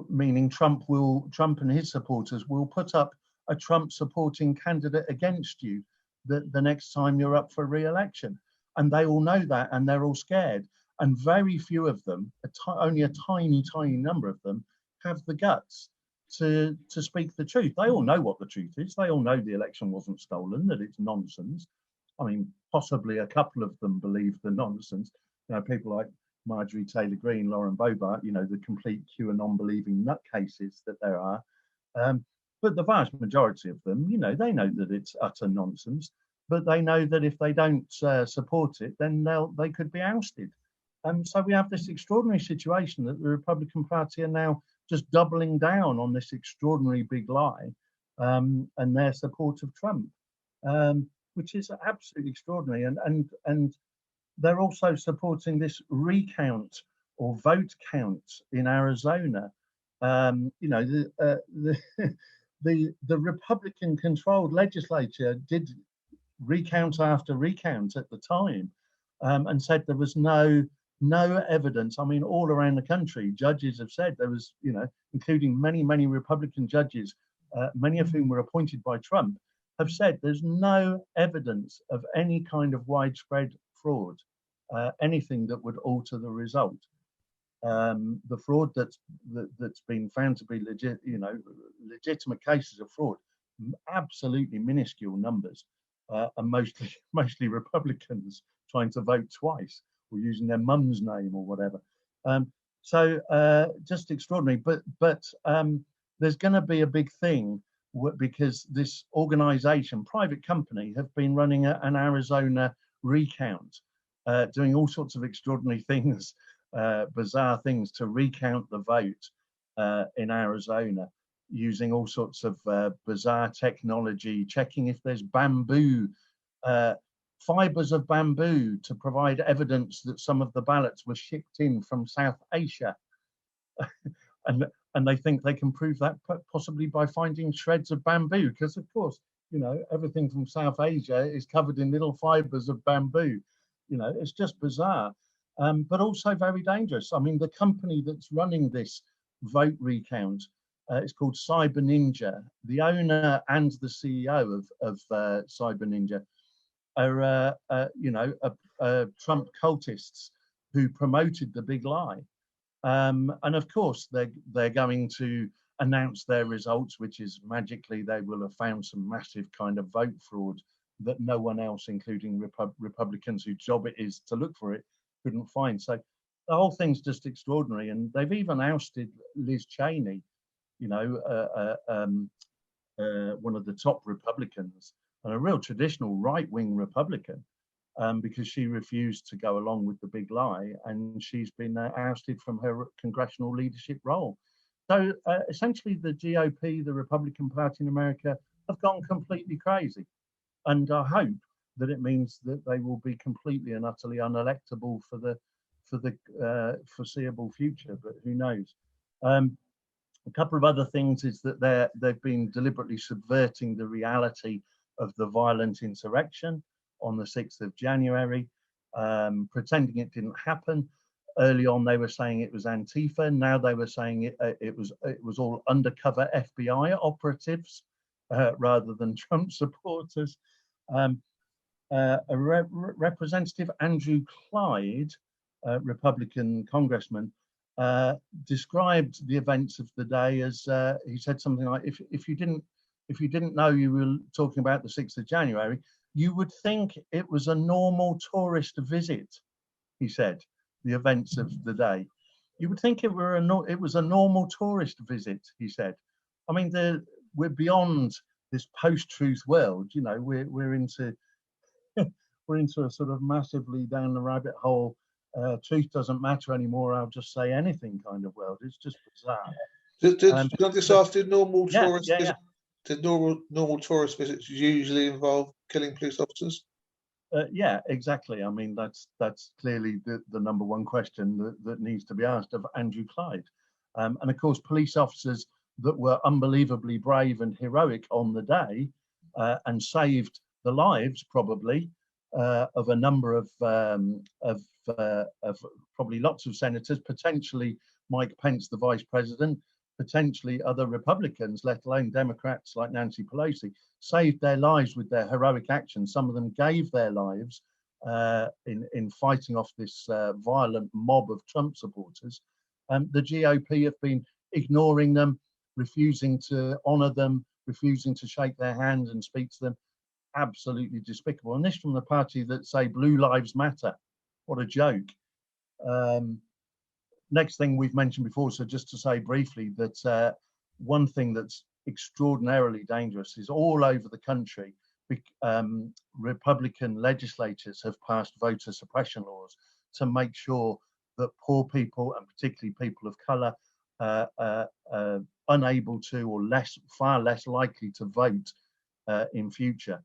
meaning Trump and his supporters will put up a Trump supporting candidate against you the next time you're up for re-election. And they all know that, and they're all scared. And very few of them, only a tiny number of them, have the guts to speak the truth. They all know what the truth is. They all know the election wasn't stolen, that it's nonsense. I mean, possibly a couple of them believe the nonsense. You know, people like Marjorie Taylor Greene, Lauren Boebert, you know, the complete QAnon believing nutcases that there are. But the vast majority of them, you know, they know that it's utter nonsense, but they know that if they don't support it, then they could be ousted. So we have this extraordinary situation that the Republican Party are now just doubling down on this extraordinary big lie and their support of Trump, which is absolutely extraordinary. And they're also supporting this recount or vote count in Arizona. You know, the Republican-controlled legislature did recount after recount at the time, and said there was no evidence. I mean, all around the country, judges have said there was, you know, including many Republican judges, many of whom were appointed by Trump, have said there's no evidence of any kind of widespread fraud, anything that would alter the result. The fraud that's been found to be legit, you know, legitimate cases of fraud, absolutely minuscule numbers, and mostly Republicans trying to vote twice or using their mum's name or whatever. So just extraordinary. But there's going to be a big thing because this organization, private company, have been running an Arizona recount, doing all sorts of extraordinary things, bizarre things to recount the vote in Arizona, using all sorts of bizarre technology, checking if there's bamboo, fibers of bamboo to provide evidence that some of the ballots were shipped in from South Asia. and they think they can prove that possibly by finding shreds of bamboo, because of course, you know, everything from South Asia is covered in little fibers of bamboo. It's just bizarre, but also very dangerous. I mean, the company that's running this vote recount, it's called Cyber Ninja. The owner and the CEO of Cyber Ninja are, Trump cultists who promoted the big lie. And of course, they're going to announce their results, which is magically they will have found some massive kind of vote fraud that no one else, including Republicans whose job it is to look for it, couldn't find. So the whole thing's just extraordinary. And they've even ousted Liz Cheney, one of the top Republicans, and a real traditional right-wing Republican, because she refused to go along with the big lie, and she's been ousted from her congressional leadership role. So essentially the GOP, the Republican Party in America, have gone completely crazy. And I hope that it means that they will be completely and utterly unelectable for the foreseeable future, but who knows? A couple of other things is that they've been deliberately subverting the reality of the violent insurrection on the 6th of January, pretending it didn't happen. Early on, they were saying it was Antifa. Now they were saying it was all undercover FBI operatives rather than Trump supporters. Representative Andrew Clyde, Republican congressman, described the events of the day as he said something like, if you didn't know you were talking about the 6th of January, you would think it was a normal tourist visit. He said, the events of the day, you would think it was a normal tourist visit. He said, I mean, we're beyond this post-truth world. We're into we're into a sort of massively down the rabbit hole. Truth doesn't matter anymore. I'll just say anything kind of world. It's just bizarre. Can I just ask, did normal tourist yeah. visits, did normal tourist visits usually involve killing police officers? Yeah, exactly. I mean, that's clearly the number one question that needs to be asked of Andrew Clyde. And of course, police officers that were unbelievably brave and heroic on the day and saved the lives probably of a number of probably lots of senators, potentially Mike Pence, the vice president, potentially other Republicans, let alone Democrats like Nancy Pelosi, saved their lives with their heroic actions. Some of them gave their lives in fighting off this violent mob of Trump supporters. The GOP have been ignoring them, refusing to honor them, refusing to shake their hand and speak to them. Absolutely despicable. And this from the party that say Blue Lives Matter. What a joke. Next thing we've mentioned before, so just to say briefly that one thing that's extraordinarily dangerous is all over the country, Republican legislators have passed voter suppression laws to make sure that poor people, and particularly people of colour, are unable to or far less likely to vote in future.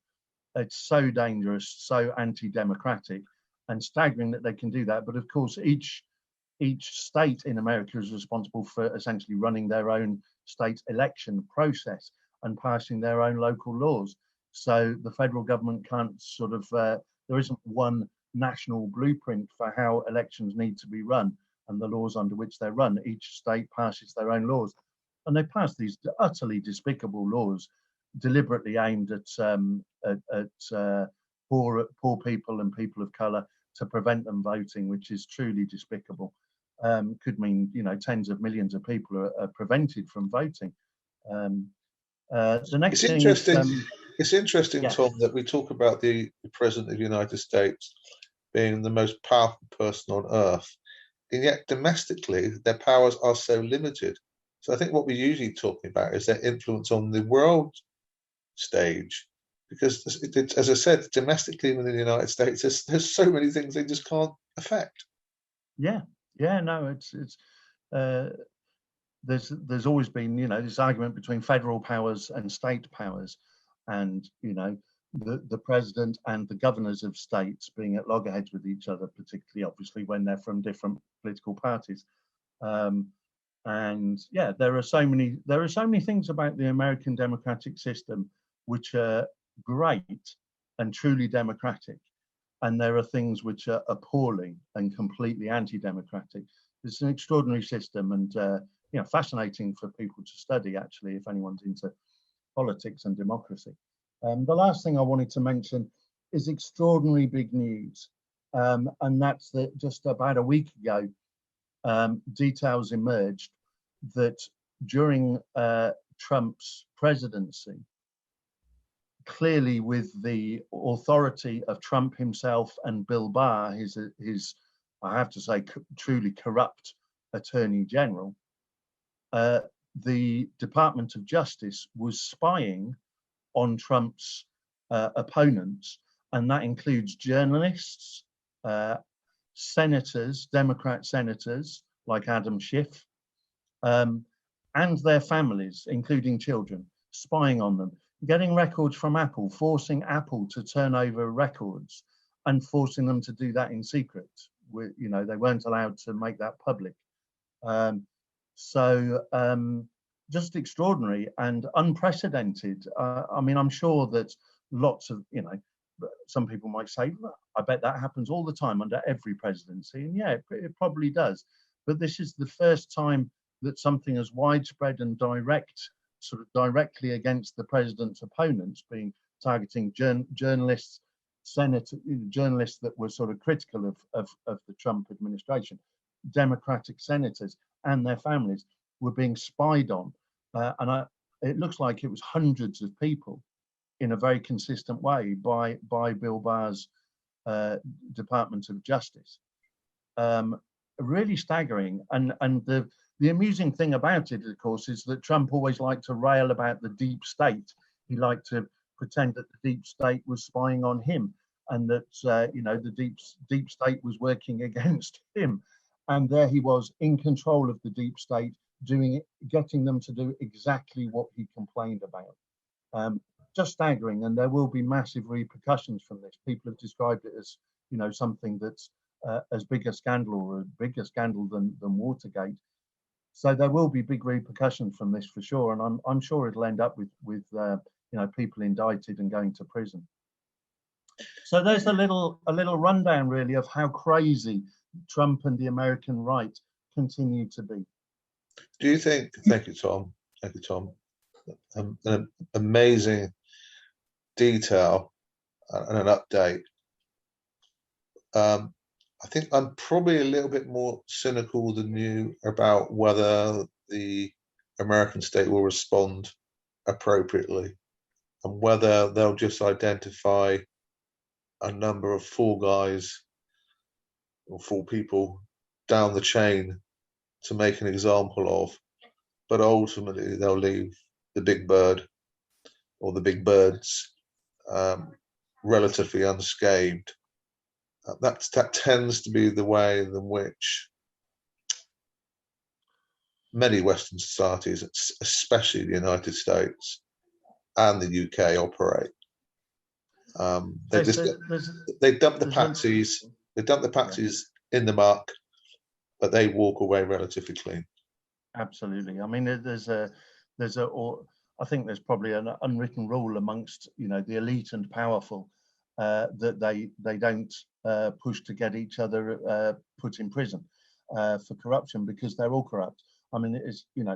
It's so dangerous, so anti-democratic, and staggering that they can do that. But of course, each state in America is responsible for essentially running their own state election process and passing their own local laws. So the federal government can't sort of, there isn't one national blueprint for how elections need to be run and the laws under which they're run. Each state passes their own laws. And they pass these utterly despicable laws deliberately aimed at poor people and people of colour to prevent them voting, which is truly despicable. Could mean, tens of millions of people are prevented from voting. The next thing it's interesting, yes. Tom, that we talk about the President of the United States being the most powerful person on earth, and yet domestically their powers are so limited. So I think what we're usually talking about is their influence on the world stage, because as I said, domestically within the United States, there's so many things they just can't affect. No, it's there's always been this argument between federal powers and state powers, and the president and the governors of states being at loggerheads with each other, particularly obviously when they're from different political parties. And yeah, there are so many things about the American democratic system which are great and truly democratic. and there are things which are appalling and completely anti-democratic. It's an extraordinary system, and fascinating for people to study, actually, if anyone's into politics and democracy. The last thing I wanted to mention is extraordinary big news, and that's that just about a week ago, details emerged that during Trump's presidency, clearly with the authority of Trump himself and Bill Barr, his I have to say, truly corrupt Attorney General, the Department of Justice was spying on Trump's opponents, and that includes journalists, senators, Democrat senators like Adam Schiff, and their families, including children, spying on them, getting records from Apple, forcing Apple to turn over records and forcing them to do that in secret. They weren't allowed to make that public. Just extraordinary and unprecedented. I mean, I'm sure that lots of, some people might say, I bet that happens all the time under every presidency. And yeah, it probably does. But this is the first time that something as widespread and direct, sort of directly against the president's opponents, being targeting journalists, journalists that were sort of critical of the Trump administration, Democratic senators and their families were being spied on. It looks like it was hundreds of people in a very consistent way by Bill Barr's Department of Justice. Really staggering. And the amusing thing about it, of course, is that Trump always liked to rail about the deep state. He liked to pretend that the deep state was spying on him, and that the deep state was working against him. And there he was in control of the deep state, getting them to do exactly what he complained about. Just staggering, and there will be massive repercussions from this. People have described it as something that's as big a scandal, or a bigger scandal than Watergate. So there will be big repercussions from this for sure, and I'm sure it'll end up with people indicted and going to prison. So there's a little rundown really of how crazy Trump and the American right continue to be. Do you think? Thank you, Tom. Thank you, Tom. An amazing detail and an update. I think I'm probably a little bit more cynical than you about whether the American state will respond appropriately, and whether they'll just identify a number of four guys or four people down the chain to make an example of, but ultimately they'll leave the big bird or the big birds relatively unscathed. That tends to be the way in which many Western societies, especially the United States and the UK, operate. They dump the patsies. They dump the patsies in the muck, but they walk away relatively clean. Absolutely. I mean, I think there's probably an unwritten rule amongst the elite and powerful that they don't push to get each other put in prison for corruption, because they're all corrupt. I mean,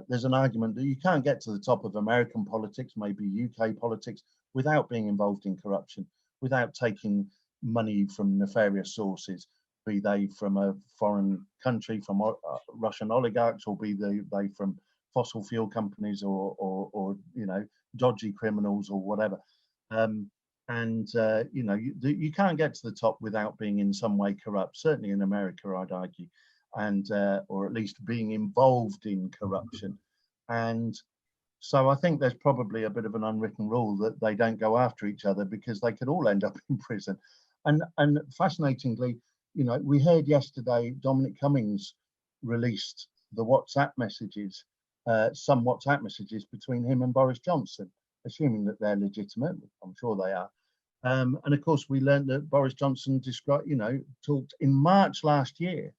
there's an argument that you can't get to the top of American politics, maybe UK politics, without being involved in corruption, without taking money from nefarious sources, be they from a foreign country, from Russian oligarchs, or be they from fossil fuel companies, or dodgy criminals or whatever. You can't get to the top without being in some way corrupt. Certainly in America, I'd argue, and or at least being involved in corruption. And so I think there's probably a bit of an unwritten rule that they don't go after each other, because they could all end up in prison. And fascinatingly, we heard yesterday Dominic Cummings released the WhatsApp messages, some WhatsApp messages between him and Boris Johnson, assuming that they're legitimate. I'm sure they are. And of course, we learned that Boris Johnson talked in March last year,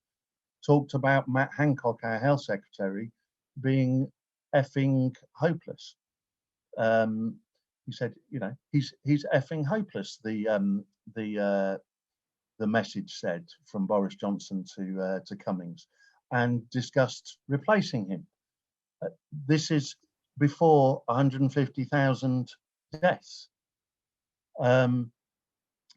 talked about Matt Hancock, our health secretary, being effing hopeless. He said, he's effing hopeless. The the message said from Boris Johnson to Cummings, and discussed replacing him. This is before 150,000 deaths.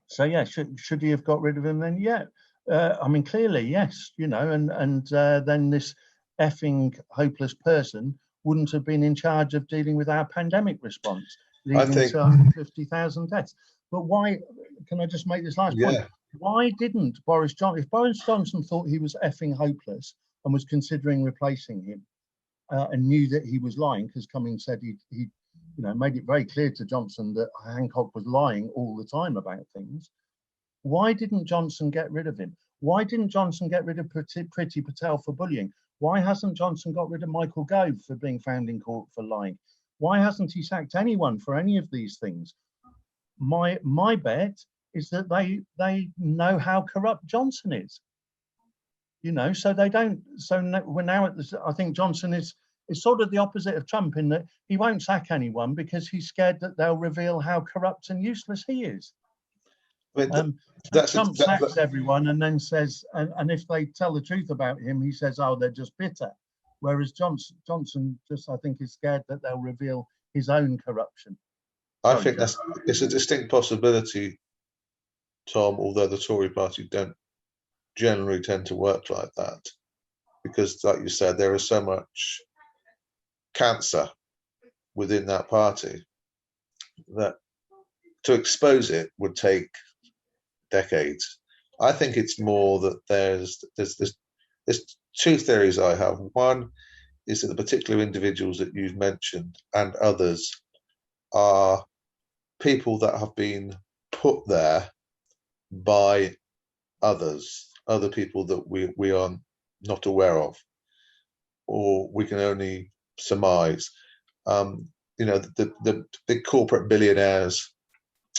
So yeah, should he have got rid of him then? Yeah, I mean, clearly yes, you know, and then this effing hopeless person wouldn't have been in charge of dealing with our pandemic response, leading to 150,000 deaths. But why? Can I just make this last point? Why didn't Boris Johnson? If Boris Johnson thought he was effing hopeless and was considering replacing him, and knew that he was lying, because Cummings said he you know, made it very clear to Johnson that Hancock was lying all the time about things. Why didn't Johnson get rid of him? Why didn't Johnson get rid of Priti Patel for bullying? Why hasn't Johnson got rid of Michael Gove for being found in court for lying? Why hasn't he sacked anyone for any of these things? My bet is that they know how corrupt Johnson is. You know, so they don't. So we're now at this. I think Johnson is sort of the opposite of Trump in that he won't sack anyone because he's scared that they'll reveal how corrupt and useless he is. Trump sacks everyone and then says, and if they tell the truth about him, he says, oh, they're just bitter. Whereas Johnson just, I think, is scared that they'll reveal his own corruption. I think it's a distinct possibility, Tom, although the Tory party don't generally tend to work like that, because like you said, there is so much cancer within that party that to expose it would take decades. I think it's more that there's two theories I have. One is that the particular individuals that you've mentioned and others are people that have been put there by other people that we are not aware of, or we can only surmise. You know, the big corporate billionaires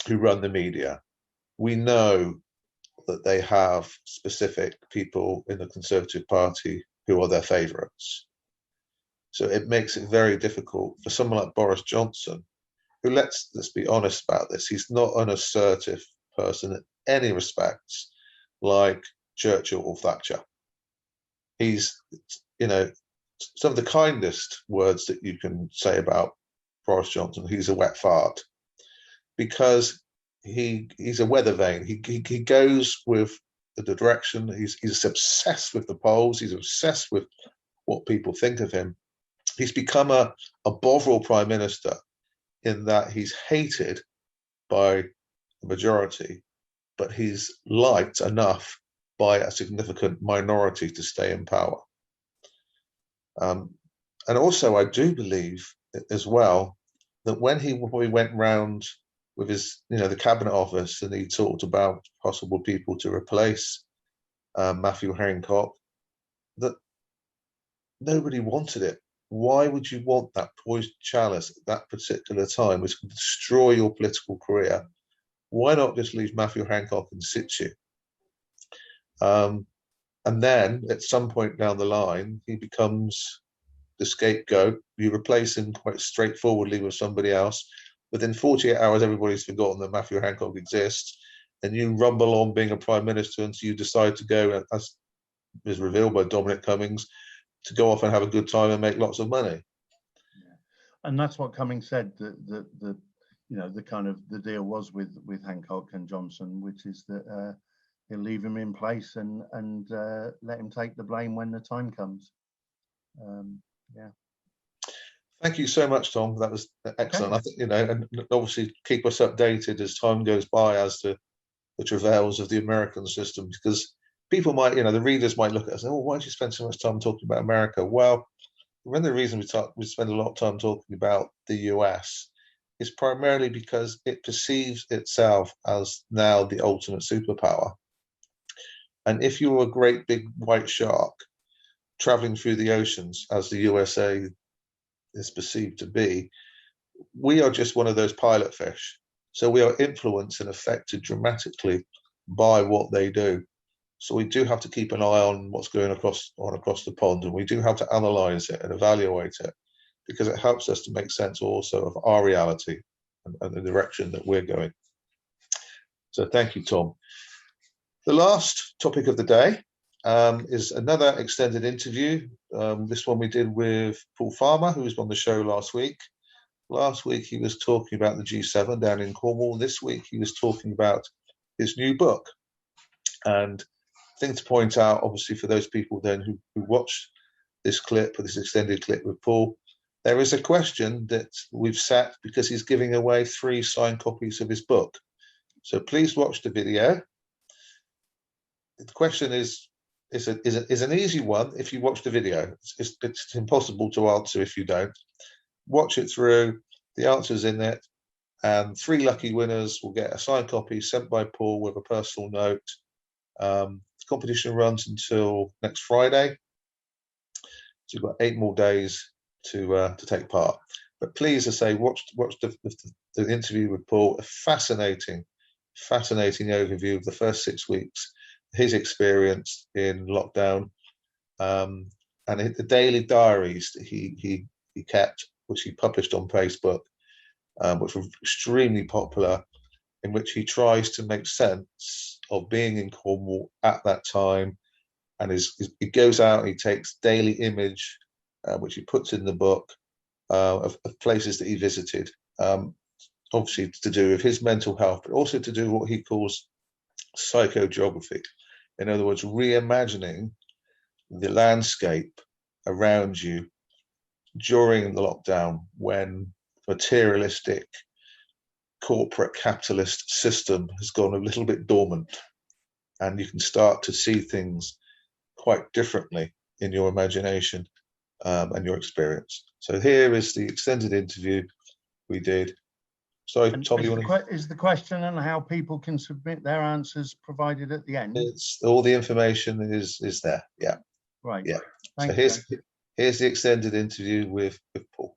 who run the media, we know that they have specific people in the Conservative Party who are their favourites. So it makes it very difficult for someone like Boris Johnson, who, let's be honest about this, he's not an assertive person in any respects like Churchill or Thatcher. He's, you know, some of the kindest words that you can say about Boris Johnson, he's a wet fart, because he's a weather vane. He goes with the direction. He's obsessed with the polls. He's obsessed with what people think of him. He's become a Bovril prime minister in that he's hated by the majority, but he's liked enough by a significant minority to stay in power. And also, I do believe as well that when he went round with his, you know, the cabinet office, and he talked about possible people to replace Matthew Hancock, that nobody wanted it. Why would you want that poisoned chalice at that particular time, which can destroy your political career? Why not just leave Matthew Hancock in situ? And then at some point down the line, he becomes the scapegoat. You replace him quite straightforwardly with somebody else. Within 48 hours, everybody's forgotten that Matthew Hancock exists, and you rumble on being a prime minister until you decide to go, as is revealed by Dominic Cummings, to go off and have a good time and make lots of money. Yeah. And that's what Cummings said, that you know, the kind of the deal was with Hancock and Johnson, which is that he'll leave him in place and let him take the blame when the time comes. Yeah. Thank you so much, Tom. That was excellent. Okay. I think, you know, and obviously keep us updated as time goes by as to the travails of the American system, because people might, you know, the readers might look at us and say, oh, why don't you spend so much time talking about America? Well, one of the reasons we spend a lot of time talking about the US is primarily because it perceives itself as now the ultimate superpower. And if you're a great big white shark traveling through the oceans, as the USA is perceived to be, we are just one of those pilot fish. So we are influenced and affected dramatically by what they do. So we do have to keep an eye on what's going across the pond, and we do have to analyze it and evaluate it, because it helps us to make sense also of our reality and the direction that we're going. So thank you, Tom. The last topic of the day is another extended interview. This one we did with Paul Farmer, who was on the show last week. Last week he was talking about the G7 down in Cornwall. This week he was talking about his new book. And thing to point out, obviously, for those people then who watched this clip or this extended clip with Paul, there is a question that we've set because he's giving away 3 signed copies of his book. So please watch the video. The question is an easy one if you watch the video. It's impossible to answer if you don't. Watch it through. The answer's in it. And 3 lucky winners will get a signed copy sent by Paul with a personal note. The competition runs until next Friday. So you've got 8 more days to take part. But please, I say, watch the interview with Paul. A fascinating overview of the first 6 weeks, his experience in lockdown, and the daily diaries that he kept, which he published on Facebook, which were extremely popular, in which he tries to make sense of being in Cornwall at that time. And he goes out and he takes daily image, which he puts in the book, of places that he visited, obviously to do with his mental health, but also to do what he calls psychogeography. In other words, reimagining the landscape around you during the lockdown, when materialistic corporate capitalist system has gone a little bit dormant, and you can start to see things quite differently in your imagination and your experience. So here is the extended interview we did. Sorry, Tom, is the question and how people can submit their answers provided at the end? It's all the information is there. Yeah. Right. Yeah. Thanks, so here's the extended interview with Paul.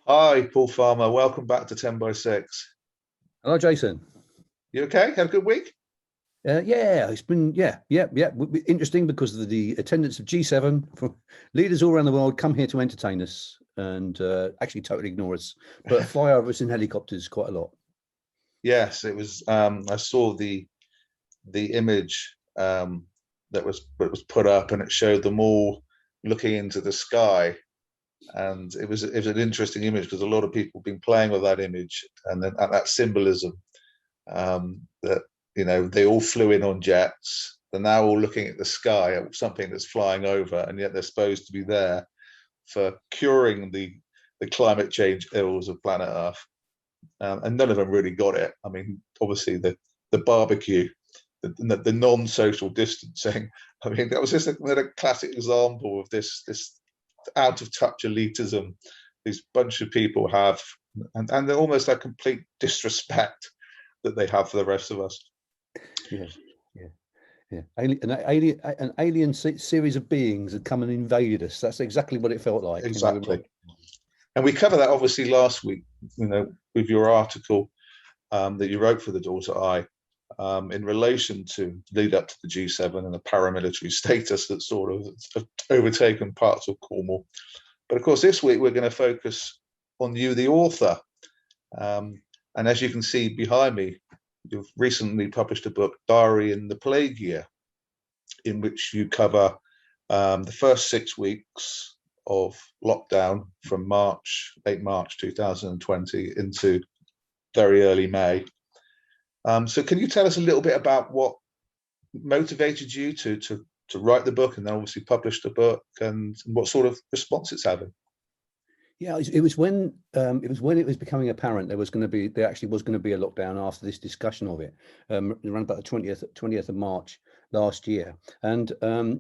Hi, Paul Farmer. Welcome back to 10 by 6. Hello, Jason. You okay? Have a good week? Yeah, it's been interesting because of the attendance of G7 from leaders all around the world come here to entertain us and actually totally ignore us, but fly over us in helicopters quite a lot. Yes, it was. I saw the image that was put up, and it showed them all looking into the sky, and it was an interesting image because a lot of people have been playing with that image and then that symbolism that. You know, they all flew in on jets. They're now all looking at the sky at something that's flying over, and yet they're supposed to be there for curing the climate change ills of planet Earth. And none of them really got it. I mean, obviously the barbecue, the non-social distancing. I mean, that was just another classic example of this out of touch elitism these bunch of people have, and they're almost a complete disrespect that they have for the rest of us. Yeah. An alien series of beings had come and invaded us. That's exactly what it felt like. Exactly. And we covered that obviously last week, with your article that you wrote for the Daughter Eye, in relation to lead up to the G7 and the paramilitary status that's sort of overtaken parts of Cornwall. But of course, this week we're going to focus on you, the author. And as you can see behind me, you've recently published a book, Diary in the Plague Year, in which you cover the first 6 weeks of lockdown from late March 2020 into very early May. So can you tell us a little bit about what motivated you to write the book and then obviously publish the book, and what sort of response it's having? Yeah, it was when it was becoming apparent there actually was going to be a lockdown after this discussion of it, around about the 20th of March last year, and I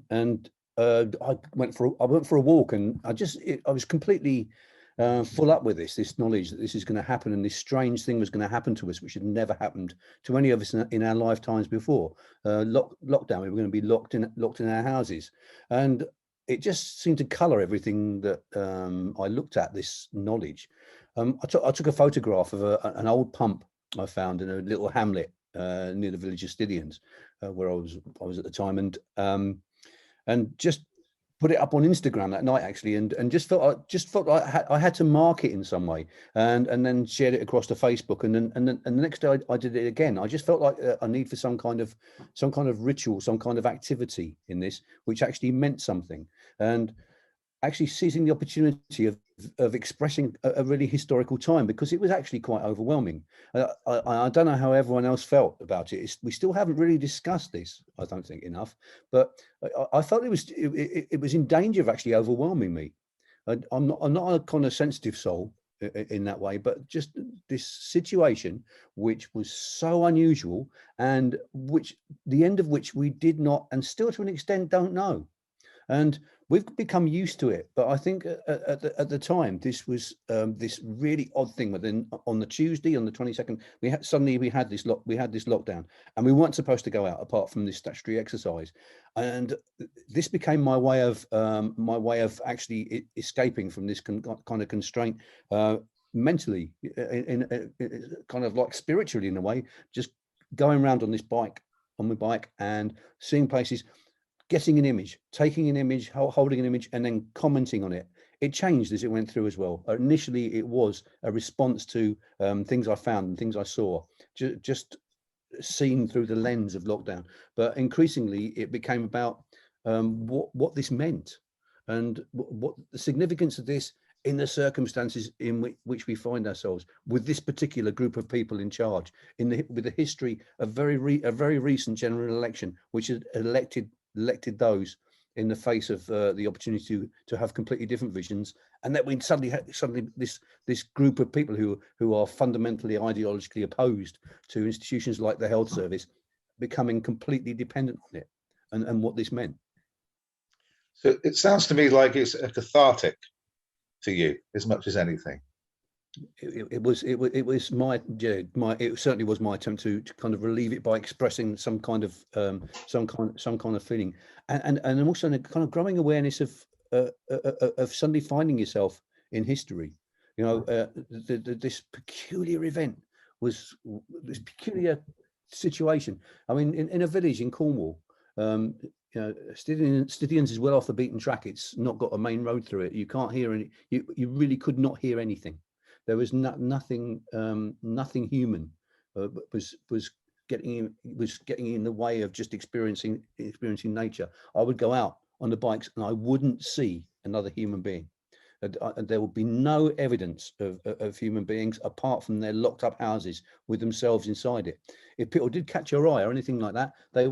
went for a walk, and I was completely full up with this knowledge that this is going to happen, and this strange thing was going to happen to us, which had never happened to any of us in our lifetimes before. Lockdown, we were going to be locked in our houses, and it just seemed to colour everything that I looked at. This knowledge. I took a photograph of an old pump I found in a little hamlet near the village of Stidians, where I was at the time, and just put it up on Instagram that night actually, and just felt like I had to mark it in some way, and then shared it across to Facebook, and the next day I did it again. I just felt like a need for some kind of ritual, some kind of activity in this, which actually meant something, and actually seizing the opportunity of expressing a really historical time, because it was actually quite overwhelming. I don't know how everyone else felt about it. We still haven't really discussed this, I don't think, enough, but I felt it was in danger of actually overwhelming me. I'm not a kind of sensitive soul in that way, but just this situation, which was so unusual, and which the end of which we did not, and still to an extent don't know. And we've become used to it, but I think at the time this was this really odd thing. But then on the Tuesday, on the 22nd, we had this lockdown, and we weren't supposed to go out apart from this statutory exercise, and this became my way of actually escaping from this kind of constraint, mentally, in kind of like spiritually in a way, just going around on my bike and seeing places, getting an image, taking an image, holding an image, and then commenting on it. It changed as it went through as well. Initially, it was a response to things I found and things I saw, just seen through the lens of lockdown. But increasingly, it became about what this meant, and what the significance of this in the circumstances in which we find ourselves, with this particular group of people in charge, with the history of a very recent general election, which had elected those in the face of the opportunity to have completely different visions, and that we suddenly this group of people who are fundamentally ideologically opposed to institutions like the health service becoming completely dependent on it, and what this meant. So it sounds to me like it's a cathartic for you as much as anything. It certainly was my attempt to kind of relieve it by expressing some kind of feeling, and also a kind of growing awareness of suddenly finding yourself in history. This peculiar event was this peculiar situation. I mean, in a village in Cornwall, Stidians is well off the beaten track. It's not got a main road through it. You can't hear any. You really could not hear anything. There was nothing human was getting in the way of just experiencing nature. I would go out on the bikes and I wouldn't see another human being. There would be no evidence of human beings apart from their locked up houses with themselves inside it. If people did catch your eye or anything like that, they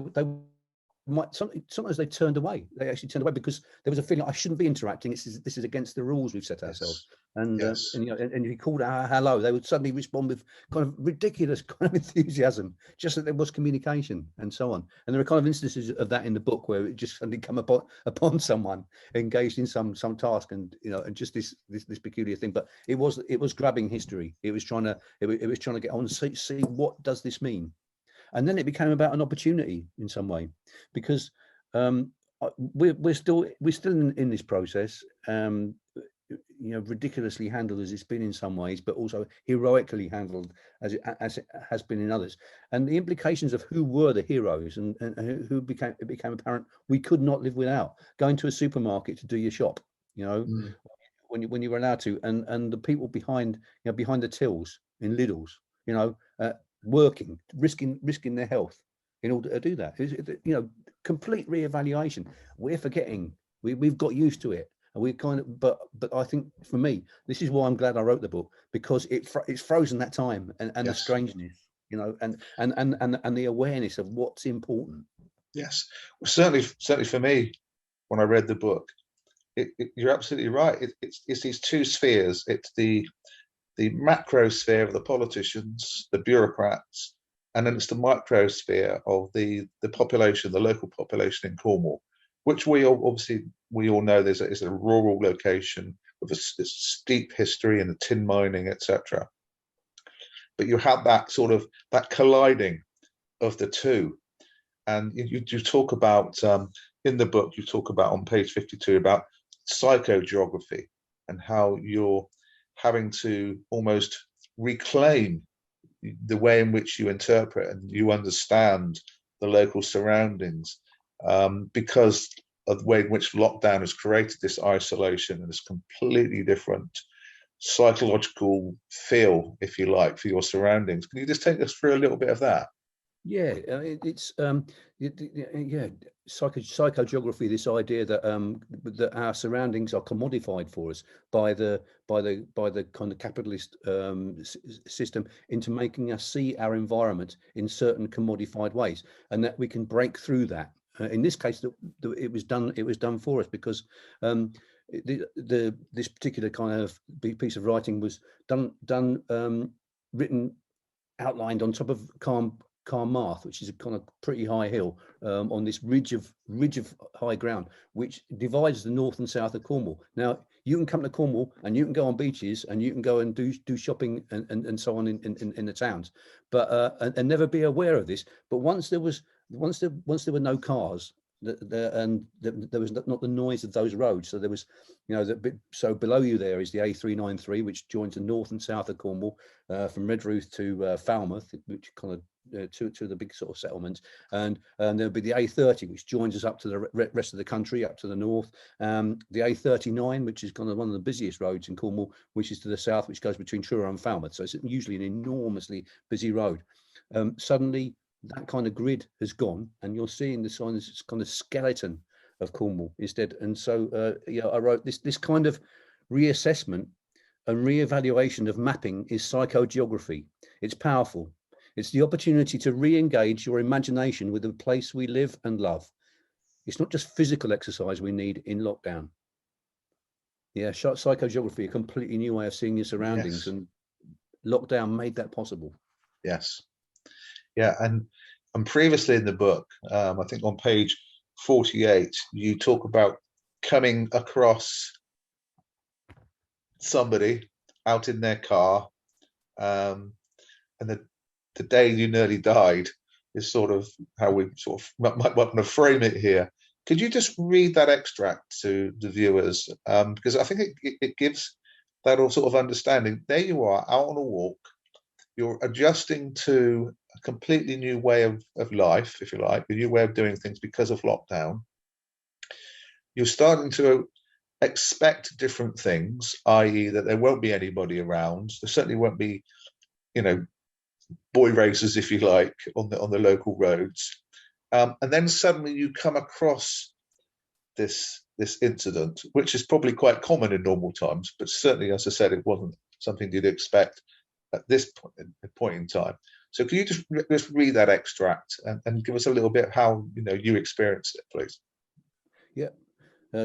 sometimes they turned away. They actually turned away because there was a feeling I shouldn't be interacting. This is against the rules we've set ourselves. And yes. And if you called out hello, they would suddenly respond with kind of ridiculous kind of enthusiasm, just that there was communication and so on. And there are kind of instances of that in the book where it just suddenly come upon someone engaged in some task, and and just this peculiar thing. But it was grabbing history. It was trying to get on, see what does this mean. And then it became about an opportunity in some way, because we're still in this process, ridiculously handled as it's been in some ways, but also heroically handled as it has been in others. And the implications of who were the heroes and who it became apparent we could not live without. Going to a supermarket to do your shop, when you were allowed to, and the people behind the tills in Lidl's, working, risking their health in order to do that. Complete reevaluation. We're forgetting. We've got used to it, and we kind of. But I think for me, this is why I'm glad I wrote the book, because it's frozen that time and yes. The strangeness, and the awareness of what's important. Yes, well, certainly for me, when I read the book, you're absolutely right. It's these two spheres. It's the macro sphere of the politicians, the bureaucrats, and then it's the microsphere of the population, the local population in Cornwall, which we all know is a rural location with a steep history and the tin mining, etc. But you have that colliding of the two, and you talk about in the book, you talk about on page 52 about psychogeography and how you're having to almost reclaim the way in which you interpret and you understand the local surroundings, because of the way in which lockdown has created this isolation and this completely different psychological feel, if you like, for your surroundings. Can you just take us through a little bit of that? Yeah, yeah, psychogeography. This idea that that our surroundings are commodified for us by the kind of capitalist system into making us see our environment in certain commodified ways, and that we can break through that. In this case, it was done for us because this particular kind of piece of writing was written, outlined on top of Carmarth, which is a kind of pretty high hill on this ridge of high ground, which divides the north and south of Cornwall. Now you can come to Cornwall and you can go on beaches and you can go and do shopping and so on in the towns, but and never be aware of this. But once there were no cars, and there was not the noise of those roads. So there was, so below you there is the A393, which joins the north and south of Cornwall, from Redruth to Falmouth, which kind of two of the big sort of settlements, and there'll be the A30, which joins us up to the rest of the country, up to the north. The A39, which is kind of one of the busiest roads in Cornwall, which is to the south, which goes between Truro and Falmouth. So it's usually an enormously busy road. Suddenly, that kind of grid has gone, and you're seeing this kind of skeleton of Cornwall instead. And so, I wrote this kind of reassessment and reevaluation of mapping is psychogeography. It's powerful. It's the opportunity to re-engage your imagination with the place we live and love. It's not just physical exercise we need in lockdown. Yeah, psychogeography, a completely new way of seeing your surroundings, and lockdown made that possible. Yes. Yeah, and previously in the book, I think on page 48, you talk about coming across somebody out in their car, and the day you nearly died is sort of how we sort of might want to frame it here. Could you just read that extract to the viewers? Because I think it gives that all sort of understanding. There you are, out on a walk. You're adjusting to a completely new way of life, if you like, a new way of doing things because of lockdown. You're starting to expect different things, i.e. that there won't be anybody around. There certainly won't be, boy races, if you like, on the local roads. And then suddenly you come across this incident, which is probably quite common in normal times, but certainly, as I said, it wasn't something you'd expect at this point in time. So can you just read that extract and give us a little bit of how you experienced it, please? Yeah.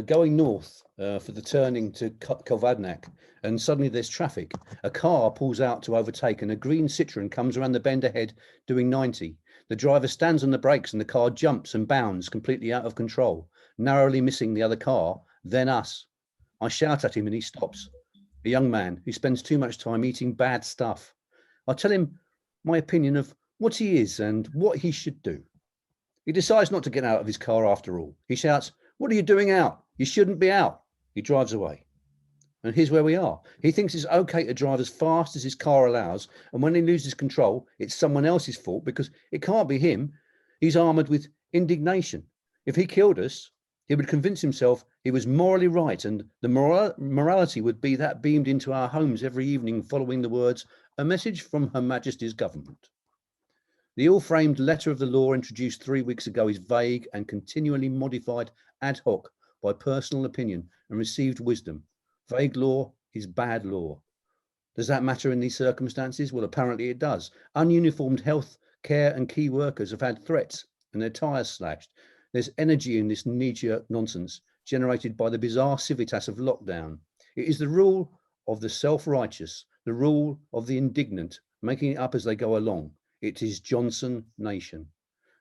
Going north for the turning to Kilvadnack, and suddenly there's traffic. A car pulls out to overtake, and a green Citroen comes around the bend ahead doing 90. The driver stands on the brakes and the car jumps and bounds, completely out of control, narrowly missing the other car, then us. I shout at him and he stops. A young man who spends too much time eating bad stuff. I tell him my opinion of what he is and what he should do. He decides not to get out of his car after all. He shouts, "What are you doing out? You shouldn't be out." He drives away. And here's where we are. He thinks it's okay to drive as fast as his car allows. And when he loses control, it's someone else's fault because it can't be him. He's armored with indignation. If he killed us, he would convince himself he was morally right. And the morality would be that beamed into our homes every evening following the words, "A message from Her Majesty's government." The ill-framed letter of the law introduced 3 weeks ago is vague and continually modified ad hoc by personal opinion and received wisdom. Vague law is bad law. Does that matter in these circumstances? Well, apparently it does. Ununiformed health care and key workers have had threats and their tyres slashed. There's energy in this knee-jerk nonsense generated by the bizarre civitas of lockdown. It is the rule of the self-righteous, the rule of the indignant, making it up as they go along. It is Johnson nation.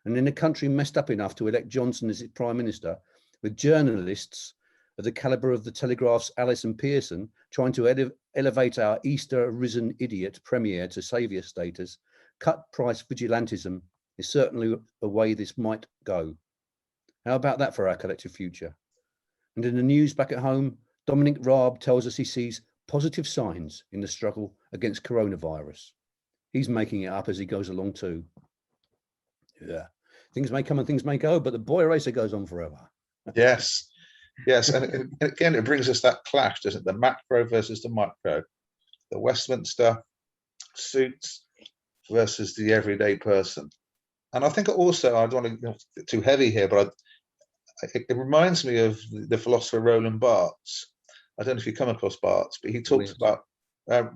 And in a country messed up enough to elect Johnson as its prime minister, with journalists of the caliber of the Telegraph's Alison Pearson trying to elevate our Easter risen idiot premier to saviour status, cut price vigilantism is certainly a way this might go. How about that for our collective future? And in the news back at home, Dominic Raab tells us he sees positive signs in the struggle against coronavirus. He's making it up as he goes along too. Yeah, things may come and things may go, but the boy racer goes on forever. Yes, yes, and again, it brings us that clash, doesn't it? The macro versus the micro, the Westminster suits versus the everyday person. And I think also, I don't want to get too heavy here, but it reminds me of the philosopher Roland Barthes. I don't know if you come across Barthes, but he talks about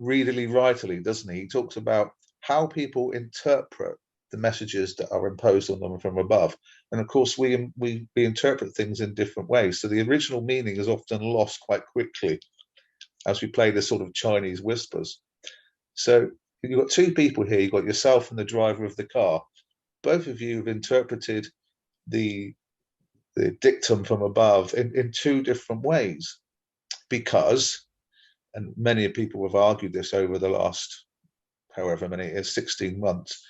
readily, rightly, doesn't he? He talks about how people interpret the messages that are imposed on them from above. And of course, we interpret things in different ways. So the original meaning is often lost quite quickly as we play this sort of Chinese whispers. So you've got two people here. You've got yourself and the driver of the car. Both of you have interpreted the dictum from above in two different ways, because, and many people have argued this over the last however many it is, 16 months,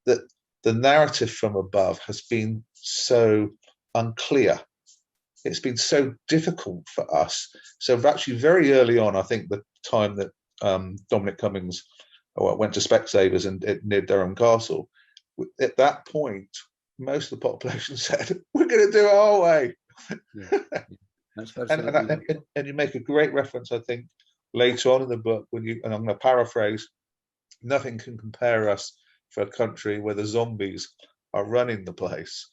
that the narrative from above has been so unclear. It's been so difficult for us. So actually very early on, I think the time that Dominic Cummings went to Specsavers near Durham Castle, at that point, most of the population said, we're going to do it our way. Yeah. And you make a great reference, I think, later on in the book, and I'm going to paraphrase, nothing can compare us for a country where the zombies are running the place.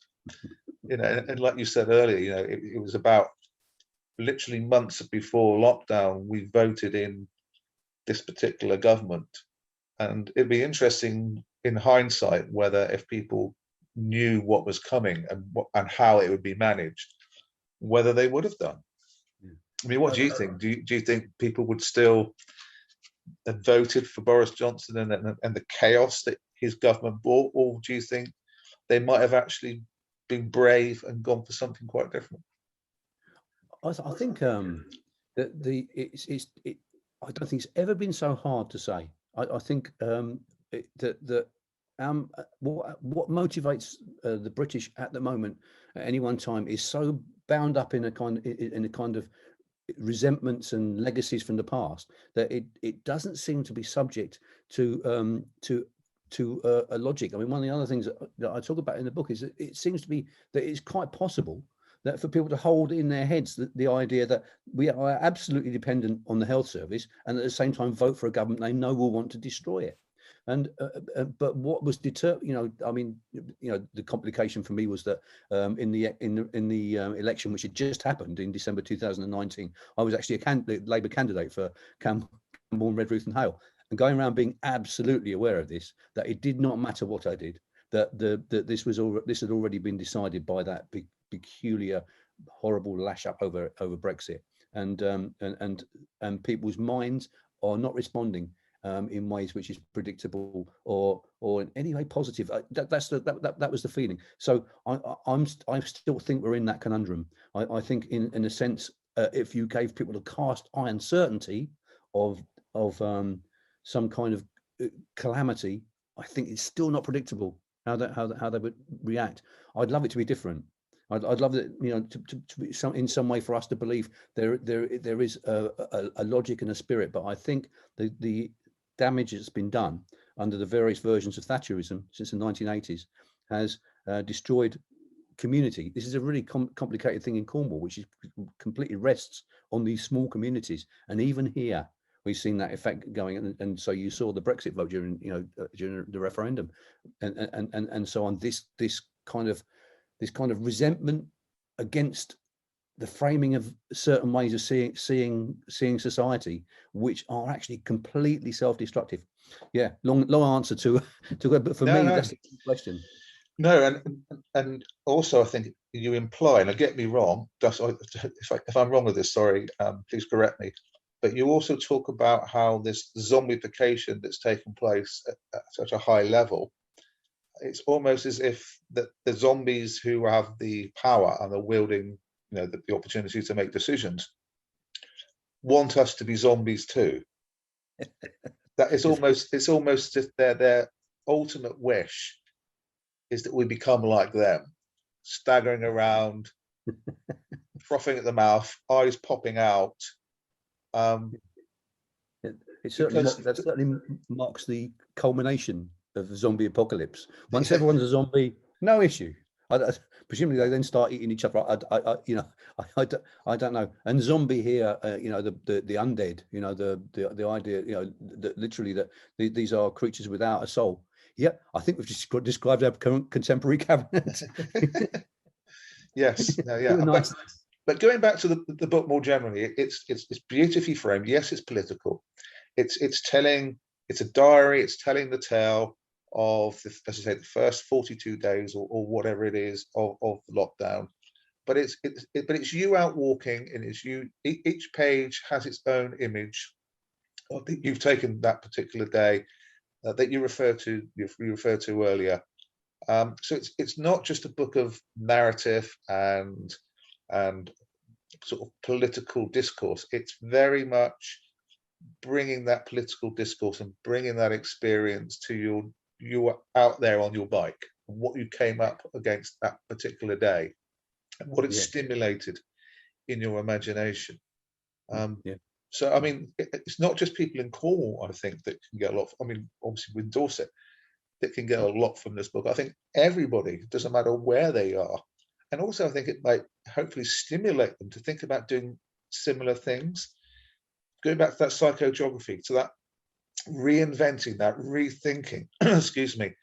And like you said earlier, it was about literally months before lockdown, we voted in this particular government. And it'd be interesting in hindsight whether, if people knew what was coming and how it would be managed, whether they would have done. Yeah. I mean, what do you think? Do you think people would still have voted for Boris Johnson and the chaos that his government brought, or do you think they might have actually been brave and gone for something quite different? I think that I don't think it's ever been so hard to say. I think that what motivates the British at the moment at any one time is so bound up in a kind of resentments and legacies from the past that it doesn't seem to be subject to a logic. I mean, one of the other things that I talk about in the book is that it seems to be that it's quite possible that for people to hold in their heads the idea that we are absolutely dependent on the health service, and at the same time vote for a government they know will want to destroy it. And but what was the complication for me was that in the election which had just happened in December 2019, I was actually a Labour candidate for Camborne, Redruth and Hale, and going around being absolutely aware of this, that it did not matter what I did, that this had already been decided by that peculiar, horrible lash up over Brexit, and people's minds are not responding in ways which is predictable or in any way positive. That was the feeling. So I still think we're in that conundrum. I think in a sense, if you gave people a cast iron certainty of some kind of calamity, I think it's still not predictable how they would react. I'd love it to be different. I'd love it, to be in some way for us to believe there is a logic and a spirit. But I think the damage that's been done under the various versions of Thatcherism since the 1980s has destroyed community. This is a really complicated thing in Cornwall, which completely rests on these small communities. And even here, we've seen that effect going. And so you saw the Brexit vote during the referendum, and so on. This kind of resentment against the framing of certain ways of seeing society, which are actually completely self-destructive. Yeah, long answer to but for me, that's the question. No, and also I think you imply, and get me wrong, if I'm wrong with this, sorry, please correct me. But you also talk about how this zombification that's taken place at such a high level, it's almost as if the zombies who have the power and are wielding, the opportunity to make decisions, want us to be zombies too. That is it's almost just their ultimate wish is that we become like them, staggering around, frothing at the mouth, eyes popping out. That certainly marks the culmination of the zombie apocalypse. Once everyone's a zombie, no issue. Presumably they then start eating each other. I don't know. And zombie here, the undead, the idea, that literally that these are creatures without a soul. Yeah, I think we've just described our current contemporary cabinet. Yes, no, yeah. Nice. But going back to the book more generally, it's beautifully framed. Yes, it's political. It's telling. It's a diary. It's telling the tale of, as I say, the first 42 days or whatever it is of lockdown. But it's you out walking, and it's you. Each page has its own image. You've taken that particular day that you referred to earlier. So it's not just a book of narrative and sort of political discourse. It's very much bringing that political discourse and bringing that experience to you out there on your bike, and what you came up against that particular day, and what it stimulated in your imagination. So, I mean, it's not just people in Cornwall, I think, that can get a lot. I mean, obviously with Dorset, that can get a lot from this book. I think everybody, doesn't matter where they are. And also, I think it might hopefully stimulate them to think about doing similar things. Going back to that psychogeography, to that reinventing, that rethinking, excuse me,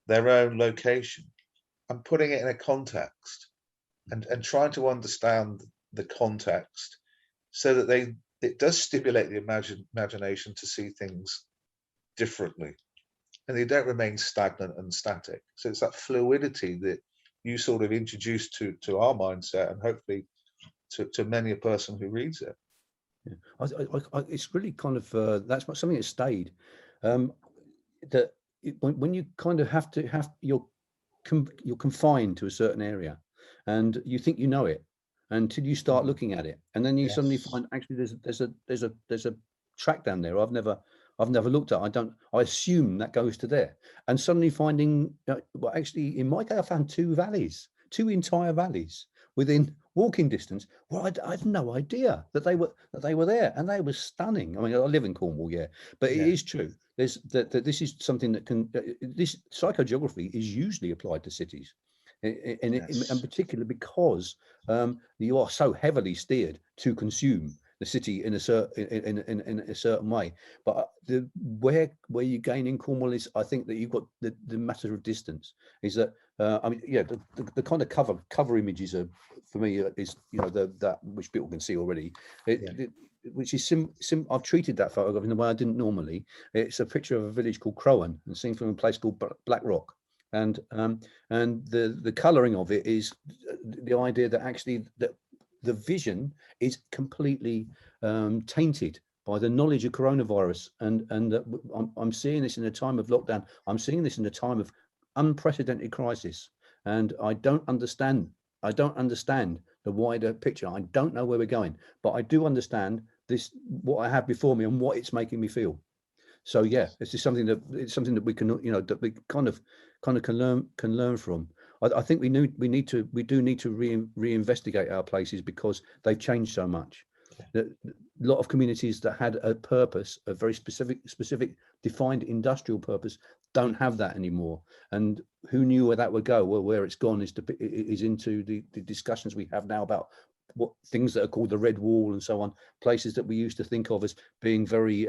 their own location and putting it in a context, and trying to understand the context so that it does stimulate the imagination to see things differently, and they don't remain stagnant and static. So it's that fluidity that you sort of introduce to our mindset, and hopefully to many a person who reads it. Yeah. It's really kind of that's something that stayed. That when you kind of you're confined to a certain area, and you think you know it until you start looking at it, and then you suddenly find actually there's a track down there I've never looked at. I assume that goes to there, and suddenly finding well, actually in my case I found two entire valleys within walking distance. Well, I had no idea that they were there, and they were stunning. I mean, I live in Cornwall, but it is true. There's that this is something that can this psychogeography is usually applied to cities, and particularly because you are so heavily steered to consume the city in a certain way. But where you gain in Cornwall is, I think that you've got the matter of distance. Is that I mean, the kind of cover images are, for me, is that which people can see already. Which is I've treated that photograph in the way I didn't normally. It's a picture of a village called Crowan, and seen from a place called Black Rock. And the colouring of it is the idea that actually that the vision is completely tainted by the knowledge of coronavirus, and I'm seeing this in a time of lockdown. I'm seeing this in a time of unprecedented crisis, and I don't understand the wider picture. I don't know where we're going, but I do understand what I have before me and what it's making me feel. So yeah, it's something that we can, that we kind of can learn from. I think we do need to reinvestigate our places, because they've changed so much. A lot of communities that had a purpose, a very specific defined industrial purpose, don't have that anymore. And who knew where that would go? Well, where it's gone is into the discussions we have now about what things that are called the red wall and so on, places that we used to think of as being very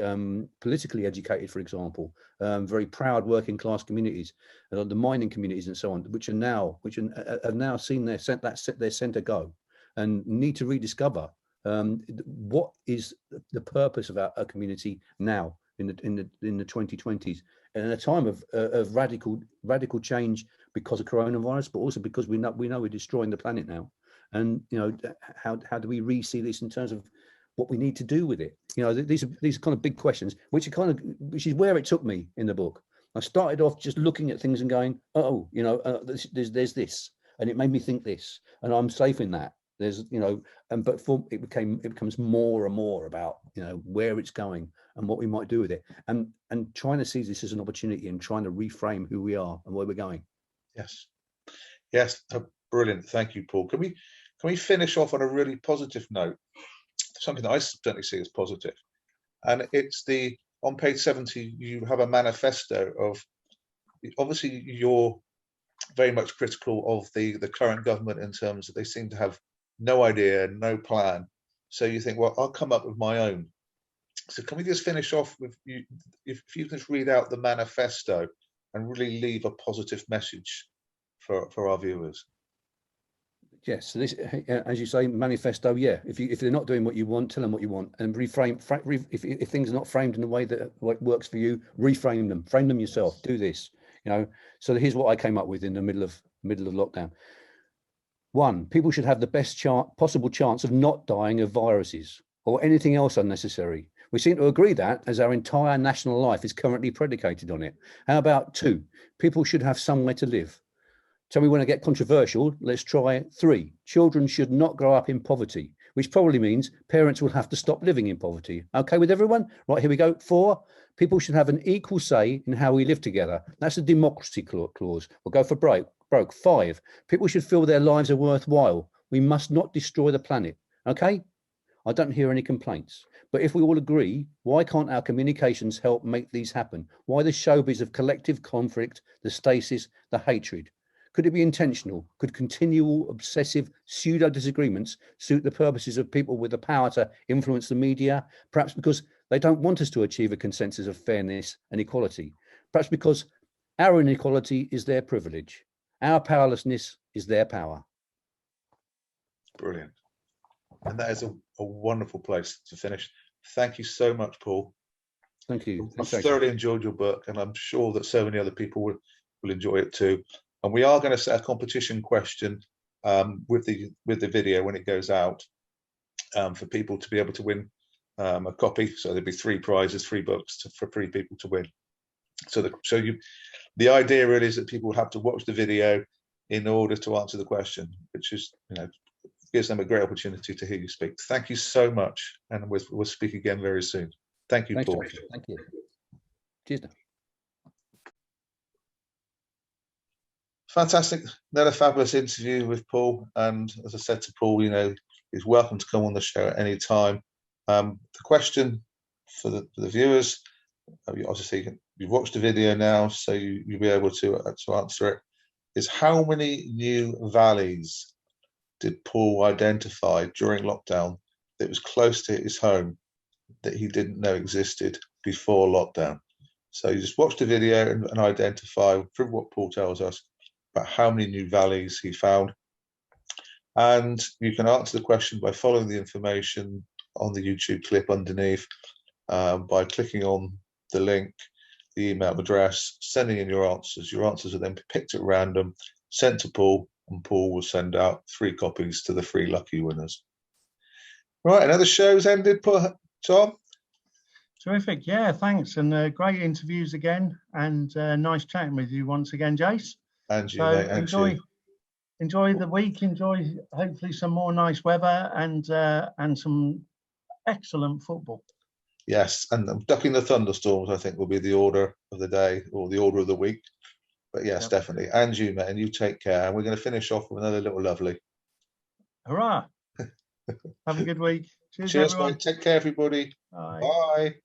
politically educated, for example, very proud working class communities, the mining communities and so on, which have now seen their centre go, and need to rediscover what is the purpose of our community now in the 2020s, and in a time of radical change because of coronavirus, but also because we know we're destroying the planet now. And how do we re-see this in terms of what we need to do with it? These are kind of big questions, which is where it took me in the book. I started off just looking at things and going, there's this, and it made me think this, and I'm safe in that. There's but it becomes more and more about where it's going and what we might do with it, and trying to see this as an opportunity and trying to reframe who we are and where we're going. Yes, brilliant. Thank you, Paul. Can we finish off on a really positive note? Something that I certainly see as positive, and it's on page 70. You have a manifesto of, obviously, your very much critical of the current government in terms that they seem to have no idea, no plan. So you think, well, I'll come up with my own. So can we just finish off with you, if you can just read out the manifesto and really leave a positive message for our viewers? Yes, so this, as you say, manifesto. Yeah, if they're not doing what you want, tell them what you want, and reframe. If things are not framed in the way that works for you, reframe them. Frame them yourself. Do this. You know. So here's what I came up with in the middle of lockdown. 1, people should have the best possible chance of not dying of viruses or anything else unnecessary. We seem to agree that, as our entire national life is currently predicated on it. How about 2, people should have somewhere to live. So we want to get controversial. Let's try 3. Children should not grow up in poverty, which probably means parents will have to stop living in poverty. Okay with everyone? Right, here we go. 4, people should have an equal say in how we live together. That's a democracy clause. We'll go for broke. 5, people should feel their lives are worthwhile. We must not destroy the planet. Okay? I don't hear any complaints. But if we all agree, why can't our communications help make these happen? Why the showbiz of collective conflict, the stasis, the hatred? Could it be intentional? Could continual obsessive pseudo disagreements suit the purposes of people with the power to influence the media? Perhaps because they don't want us to achieve a consensus of fairness and equality. Perhaps because our inequality is their privilege. Our powerlessness is their power. Brilliant. And that is a wonderful place to finish. Thank you so much, Paul. Thank you. I've thoroughly enjoyed your book, and I'm sure that so many other people will enjoy it too. And we are going to set a competition question with the video when it goes out for people to be able to win a copy. So there'll be 3 prizes, 3 books for 3 people to win. So the idea really is that people have to watch the video in order to answer the question, which is, gives them a great opportunity to hear you speak. Thank you so much, and we'll speak again very soon. Thank you, Paul. Joshua. Thank you. Cheers. Fantastic. Another fabulous interview with Paul. And as I said to Paul, he's welcome to come on the show at any time. The question for the viewers, obviously you've watched the video now, so you'll be able to answer it, is how many new valleys did Paul identify during lockdown that was close to his home that he didn't know existed before lockdown? So you just watch the video and identify, through what Paul tells us, about how many new valleys he found. And you can answer the question by following the information on the YouTube clip underneath, by clicking on the link, the email address, sending in your answers. Your answers are then picked at random, sent to Paul, and Paul will send out 3 copies to the 3 lucky winners. Right, another show's ended, Tom. Terrific, yeah, thanks, and great interviews again, and nice chatting with you once again, Jace. And you, so mate, and enjoy the week, enjoy hopefully some more nice weather and some excellent football. Yes, and ducking the thunderstorms, I think, will be the order of the day or the order of the week. But yes, yep, definitely. And you, mate, and you take care. And we're going to finish off with another little lovely. Hurrah! Have a good week. Cheers, mate. Take care, everybody. Bye. Bye.